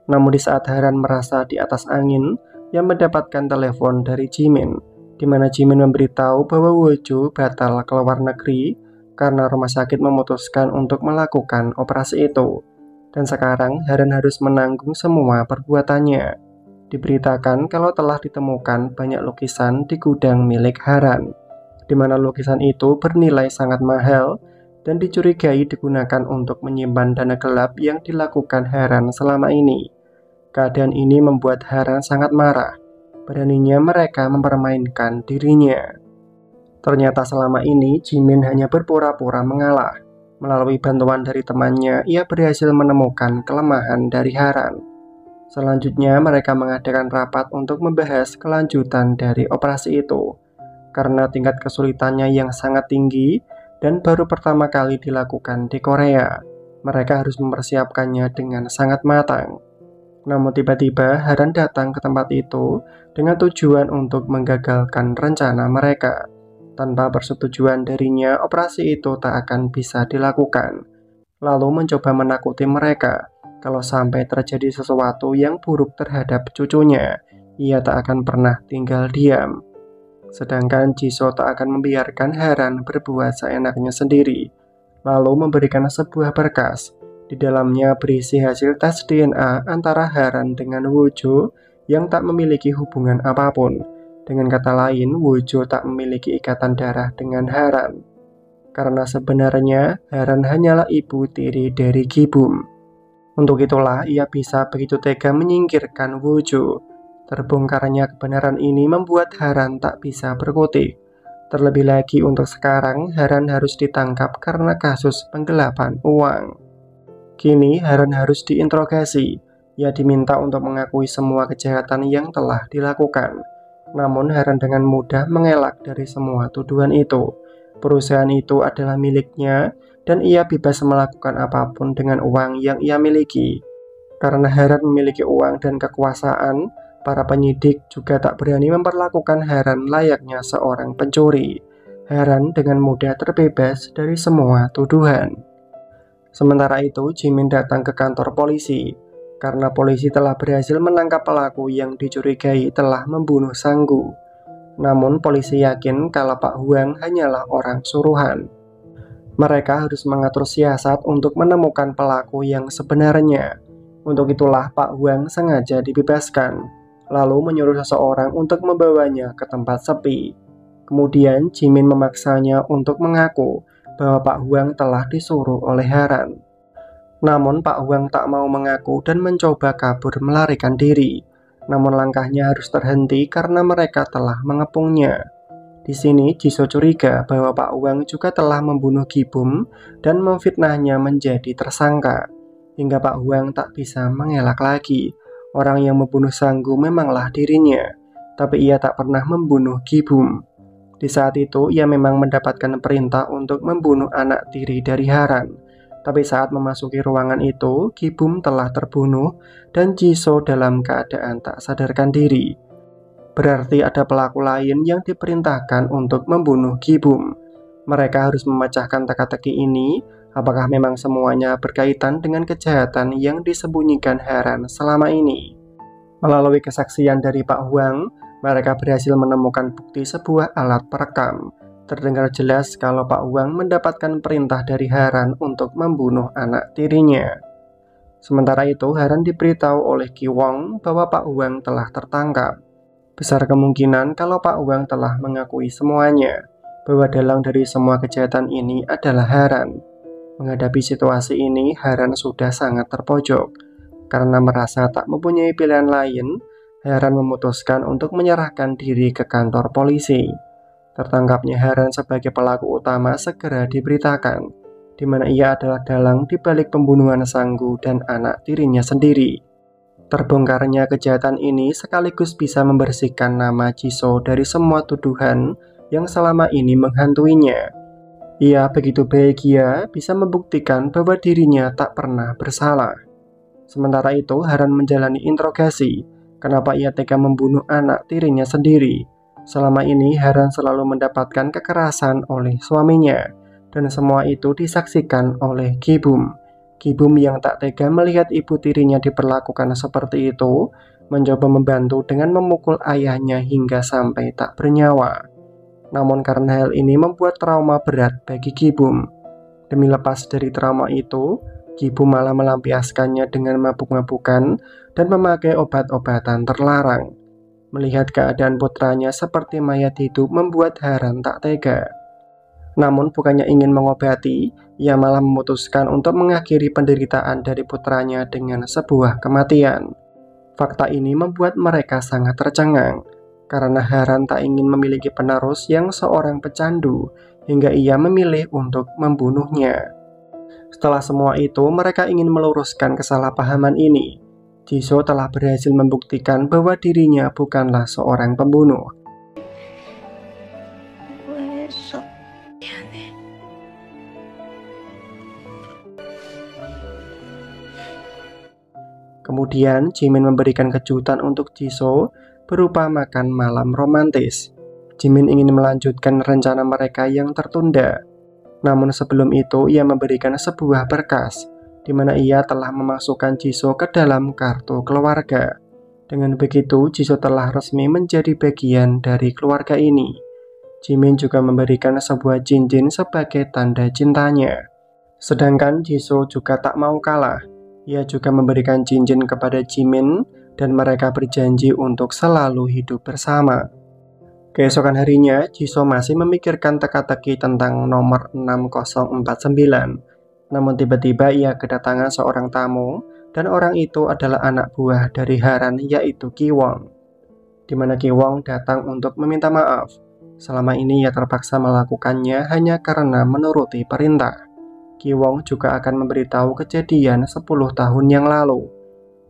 Namun di saat Haran merasa di atas angin, ia mendapatkan telepon dari Jimin, di mana Jimin memberitahu bahwa Wojo batal ke luar negeri karena rumah sakit memutuskan untuk melakukan operasi itu. Dan sekarang Haran harus menanggung semua perbuatannya. Diberitakan kalau telah ditemukan banyak lukisan di gudang milik Haran, di mana lukisan itu bernilai sangat mahal dan dicurigai digunakan untuk menyimpan dana gelap yang dilakukan Haran selama ini. Keadaan ini membuat Haran sangat marah. Beraninya mereka mempermainkan dirinya. Ternyata selama ini Jimin hanya berpura-pura mengalah. Melalui bantuan dari temannya, ia berhasil menemukan kelemahan dari Haran. Selanjutnya mereka mengadakan rapat untuk membahas kelanjutan dari operasi itu. Karena tingkat kesulitannya yang sangat tinggi dan baru pertama kali dilakukan di Korea, mereka harus mempersiapkannya dengan sangat matang. Namun tiba-tiba Haran datang ke tempat itu dengan tujuan untuk menggagalkan rencana mereka. Tanpa persetujuan darinya, operasi itu tak akan bisa dilakukan. Lalu mencoba menakuti mereka kalau sampai terjadi sesuatu yang buruk terhadap cucunya, ia tak akan pernah tinggal diam. Sedangkan Jisoo tak akan membiarkan Haran berbuat seenaknya sendiri, lalu memberikan sebuah berkas. Di dalamnya berisi hasil tes DNA antara Haran dengan Woojo yang tak memiliki hubungan apapun. Dengan kata lain, Woojo tak memiliki ikatan darah dengan Haran. Karena sebenarnya Haran hanyalah ibu tiri dari Gi-bum. Untuk itulah ia bisa begitu tega menyingkirkan Woojo. Terbongkarnya kebenaran ini membuat Haran tak bisa berkutik. Terlebih lagi untuk sekarang, Haran harus ditangkap karena kasus penggelapan uang. Kini Haran harus diinterogasi. Ia diminta untuk mengakui semua kejahatan yang telah dilakukan. Namun Haran dengan mudah mengelak dari semua tuduhan itu. Perusahaan itu adalah miliknya dan ia bebas melakukan apapun dengan uang yang ia miliki. Karena Haran memiliki uang dan kekuasaan, para penyidik juga tak berani memperlakukan Haran layaknya seorang pencuri. Haran dengan mudah terbebas dari semua tuduhan. Sementara itu, Jimin datang ke kantor polisi karena polisi telah berhasil menangkap pelaku yang dicurigai telah membunuh Sang-gu. Namun polisi yakin kalau Pak Hwang hanyalah orang suruhan. Mereka harus mengatur siasat untuk menemukan pelaku yang sebenarnya. Untuk itulah Pak Hwang sengaja dibebaskan, lalu menyuruh seseorang untuk membawanya ke tempat sepi. Kemudian Jimin memaksanya untuk mengaku bahwa Pak Hwang telah disuruh oleh Haran. Namun Pak Hwang tak mau mengaku dan mencoba kabur melarikan diri. Namun langkahnya harus terhenti karena mereka telah mengepungnya. Di sini Jisoo curiga bahwa Pak Hwang juga telah membunuh Gi-bum dan memfitnahnya menjadi tersangka. Hingga Pak Hwang tak bisa mengelak lagi. Orang yang membunuh Sang-gu memanglah dirinya, tapi ia tak pernah membunuh Gi-bum. Di saat itu ia memang mendapatkan perintah untuk membunuh anak tiri dari Haran. Tapi saat memasuki ruangan itu, Gi-bum telah terbunuh dan Jisoo dalam keadaan tak sadarkan diri. Berarti ada pelaku lain yang diperintahkan untuk membunuh Gi-bum. Mereka harus memecahkan teka-teki ini, apakah memang semuanya berkaitan dengan kejahatan yang disembunyikan Haran selama ini. Melalui kesaksian dari Pak Hwang, mereka berhasil menemukan bukti sebuah alat perekam. Terdengar jelas kalau Pak Hwang mendapatkan perintah dari Haran untuk membunuh anak tirinya. Sementara itu, Haran diberitahu oleh Ki Wong bahwa Pak Hwang telah tertangkap. Besar kemungkinan kalau Pak Hwang telah mengakui semuanya, bahwa dalang dari semua kejahatan ini adalah Haran. Menghadapi situasi ini, Haran sudah sangat terpojok. Karena merasa tak mempunyai pilihan lain, Haran memutuskan untuk menyerahkan diri ke kantor polisi. Tertangkapnya Haran sebagai pelaku utama segera diberitakan, di mana ia adalah dalang di balik pembunuhan Sang-gu dan anak tirinya sendiri. Terbongkarnya kejahatan ini sekaligus bisa membersihkan nama Jisoo dari semua tuduhan yang selama ini menghantuinya. Ia begitu bahagia bisa membuktikan bahwa dirinya tak pernah bersalah. Sementara itu, Haran menjalani interogasi, kenapa ia tega membunuh anak tirinya sendiri. Selama ini Haran selalu mendapatkan kekerasan oleh suaminya, dan semua itu disaksikan oleh Gi-bum. Gi-bum yang tak tega melihat ibu tirinya diperlakukan seperti itu, mencoba membantu dengan memukul ayahnya hingga sampai tak bernyawa. Namun karena hal ini membuat trauma berat bagi Gi-bum. Demi lepas dari trauma itu, Gi-bum malah melampiaskannya dengan mabuk-mabukan dan memakai obat-obatan terlarang. Melihat keadaan putranya seperti mayat hidup membuat Haran tak tega. Namun bukannya ingin mengobati, ia malah memutuskan untuk mengakhiri penderitaan dari putranya dengan sebuah kematian. Fakta ini membuat mereka sangat tercengang, karena Haran tak ingin memiliki penerus yang seorang pecandu, hingga ia memilih untuk membunuhnya. Setelah semua itu, mereka ingin meluruskan kesalahpahaman ini. Jisoo telah berhasil membuktikan bahwa dirinya bukanlah seorang pembunuh. Kemudian Jimin memberikan kejutan untuk Jisoo berupa makan malam romantis. Jimin ingin melanjutkan rencana mereka yang tertunda. Namun sebelum itu ia memberikan sebuah berkas di mana ia telah memasukkan Jisoo ke dalam kartu keluarga. Dengan begitu Jisoo telah resmi menjadi bagian dari keluarga ini. Jimin juga memberikan sebuah cincin sebagai tanda cintanya. Sedangkan Jisoo juga tak mau kalah. Ia juga memberikan cincin kepada Jimin dan mereka berjanji untuk selalu hidup bersama. Keesokan harinya, Jisoo masih memikirkan teka-teki tentang nomor 6049. Namun tiba-tiba ia kedatangan seorang tamu dan orang itu adalah anak buah dari Haran yaitu Ki-won. Di mana Ki-won datang untuk meminta maaf. Selama ini ia terpaksa melakukannya hanya karena menuruti perintah. Ki-won juga akan memberitahu kejadian 10 tahun yang lalu.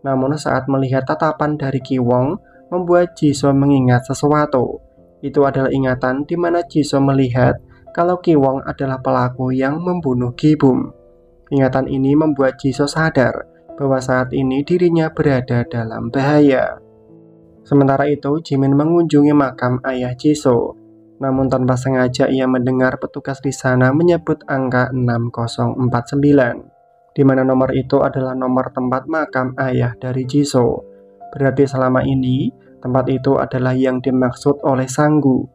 Namun saat melihat tatapan dari Ki-won membuat Jisoo mengingat sesuatu. Itu adalah ingatan di mana Jisoo melihat kalau Ki-won adalah pelaku yang membunuh Gi-bum. Ingatan ini membuat Jisoo sadar bahwa saat ini dirinya berada dalam bahaya. Sementara itu, Jimin mengunjungi makam ayah Jisoo. Namun tanpa sengaja ia mendengar petugas di sana menyebut angka 6049, di mana nomor itu adalah nomor tempat makam ayah dari Jisoo. Berarti selama ini tempat itu adalah yang dimaksud oleh Sanggu,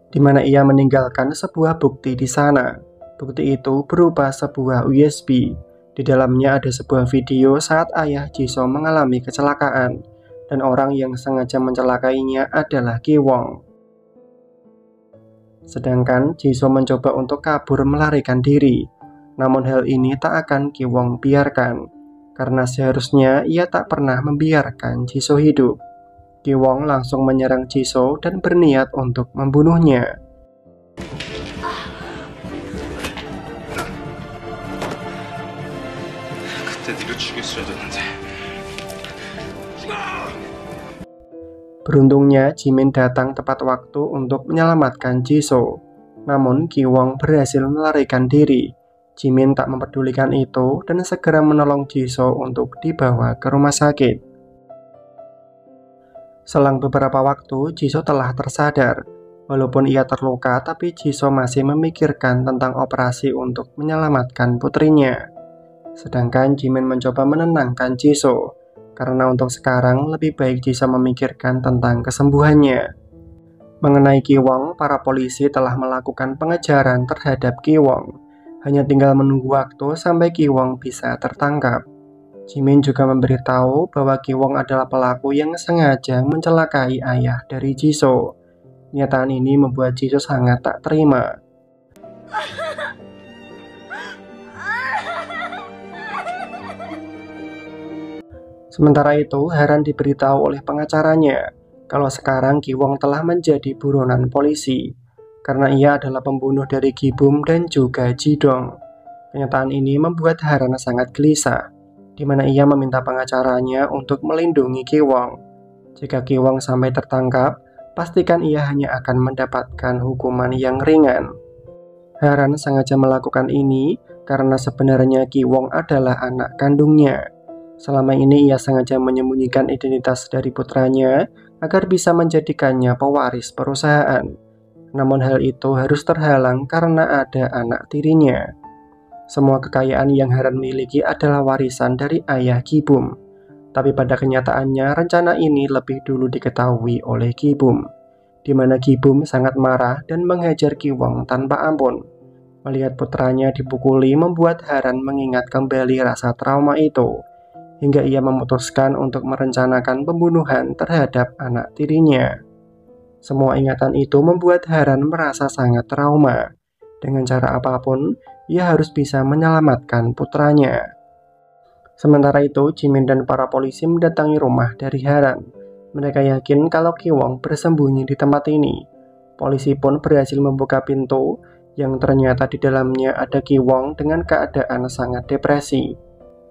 di mana ia meninggalkan sebuah bukti di sana. Bukti itu berupa sebuah USB. Di dalamnya ada sebuah video saat ayah Jisoo mengalami kecelakaan, dan orang yang sengaja mencelakainya adalah Ki-won. Sedangkan Jisoo mencoba untuk kabur melarikan diri. Namun hal ini tak akan Ki-won biarkan, karena seharusnya ia tak pernah membiarkan Jisoo hidup. Ki-won langsung menyerang Jisoo dan berniat untuk membunuhnya. Beruntungnya Jimin datang tepat waktu untuk menyelamatkan Jisoo. Namun Ki-won berhasil melarikan diri. Jimin tak mempedulikan itu dan segera menolong Jisoo untuk dibawa ke rumah sakit. Selang beberapa waktu Jisoo telah tersadar. Walaupun ia terluka, tapi Jisoo masih memikirkan tentang operasi untuk menyelamatkan putrinya. Sedangkan Jimin mencoba menenangkan Jisoo, karena untuk sekarang lebih baik Jisoo memikirkan tentang kesembuhannya. Mengenai Ki-won, para polisi telah melakukan pengejaran terhadap Ki-won. Hanya tinggal menunggu waktu sampai Ki-won bisa tertangkap. Jimin juga memberitahu bahwa Ki-won adalah pelaku yang sengaja mencelakai ayah dari Jisoo. Kenyataan ini membuat Jisoo sangat tak terima. Sementara itu, Haran diberitahu oleh pengacaranya kalau sekarang Ki-won telah menjadi buronan polisi karena ia adalah pembunuh dari Gi-bum dan juga Ji-dong. Kenyataan ini membuat Haran sangat gelisah, di mana ia meminta pengacaranya untuk melindungi Ki-won. Jika Ki-won sampai tertangkap, pastikan ia hanya akan mendapatkan hukuman yang ringan. Haran sengaja melakukan ini karena sebenarnya Ki-won adalah anak kandungnya. Selama ini ia sengaja menyembunyikan identitas dari putranya agar bisa menjadikannya pewaris perusahaan. Namun hal itu harus terhalang karena ada anak tirinya. Semua kekayaan yang Haran miliki adalah warisan dari ayah Gi-bum. Tapi pada kenyataannya rencana ini lebih dulu diketahui oleh Gi-bum, di mana Gi-bum sangat marah dan menghajar Ki-won tanpa ampun. Melihat putranya dipukuli membuat Haran mengingat kembali rasa trauma itu, hingga ia memutuskan untuk merencanakan pembunuhan terhadap anak tirinya. Semua ingatan itu membuat Haran merasa sangat trauma. Dengan cara apapun, ia harus bisa menyelamatkan putranya. Sementara itu, Jimin dan para polisi mendatangi rumah dari Haran. Mereka yakin kalau Ki-won bersembunyi di tempat ini. Polisi pun berhasil membuka pintu, yang ternyata di dalamnya ada Ki-won dengan keadaan sangat depresi.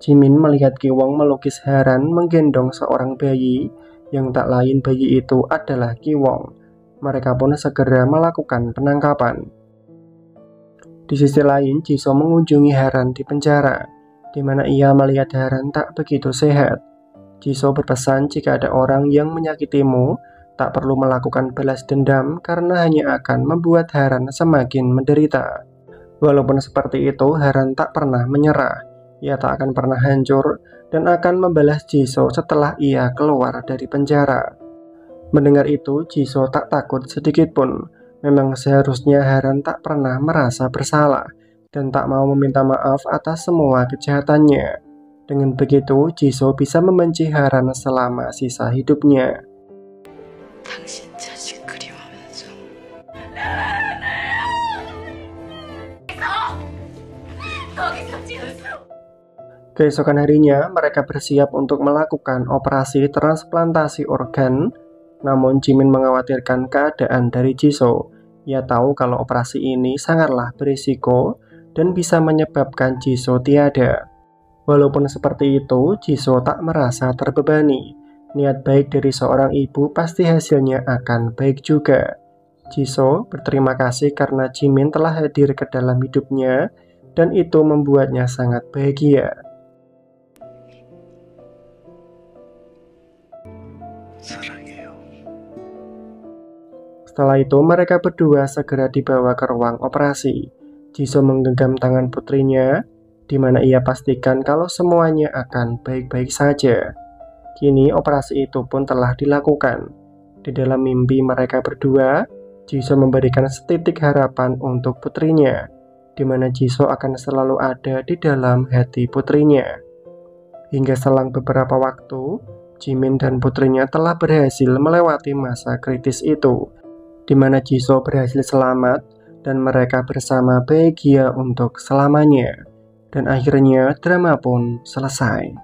Jimin melihat Ki-won melukis Haran menggendong seorang bayi, yang tak lain bayi itu adalah Ki-won. Mereka pun segera melakukan penangkapan. Di sisi lain, Jisoo mengunjungi Haran di penjara, di mana ia melihat Haran tak begitu sehat. Jisoo berpesan jika ada orang yang menyakitimu, tak perlu melakukan balas dendam karena hanya akan membuat Haran semakin menderita. Walaupun seperti itu, Haran tak pernah menyerah. Ia tak akan pernah hancur dan akan membalas Jisoo setelah ia keluar dari penjara. Mendengar itu, Jisoo tak takut sedikit pun. Memang seharusnya Haran tak pernah merasa bersalah dan tak mau meminta maaf atas semua kejahatannya. Dengan begitu, Jisoo bisa membenci Haran selama sisa hidupnya. 당신 자식 그리워하면서 거기서 지었어. Keesokan harinya, mereka bersiap untuk melakukan operasi transplantasi organ. Namun Jimin mengkhawatirkan keadaan dari Jisoo. Ia tahu kalau operasi ini sangatlah berisiko dan bisa menyebabkan Jisoo tiada. Walaupun seperti itu, Jisoo tak merasa terbebani. Niat baik dari seorang ibu pasti hasilnya akan baik juga. Jisoo berterima kasih karena Jimin telah hadir ke dalam hidupnya dan itu membuatnya sangat bahagia. 사랑해요. Setelah itu mereka berdua segera dibawa ke ruang operasi. Jisoo menggenggam tangan putrinya, di mana ia pastikan kalau semuanya akan baik-baik saja. Kini operasi itu pun telah dilakukan. Di dalam mimpi mereka berdua, Jisoo memberikan setitik harapan untuk putrinya, di mana Jisoo akan selalu ada di dalam hati putrinya. Hingga selang beberapa waktu, Jimin dan putrinya telah berhasil melewati masa kritis itu, di mana Jisoo berhasil selamat dan mereka bersama bahagia untuk selamanya. Dan akhirnya drama pun selesai.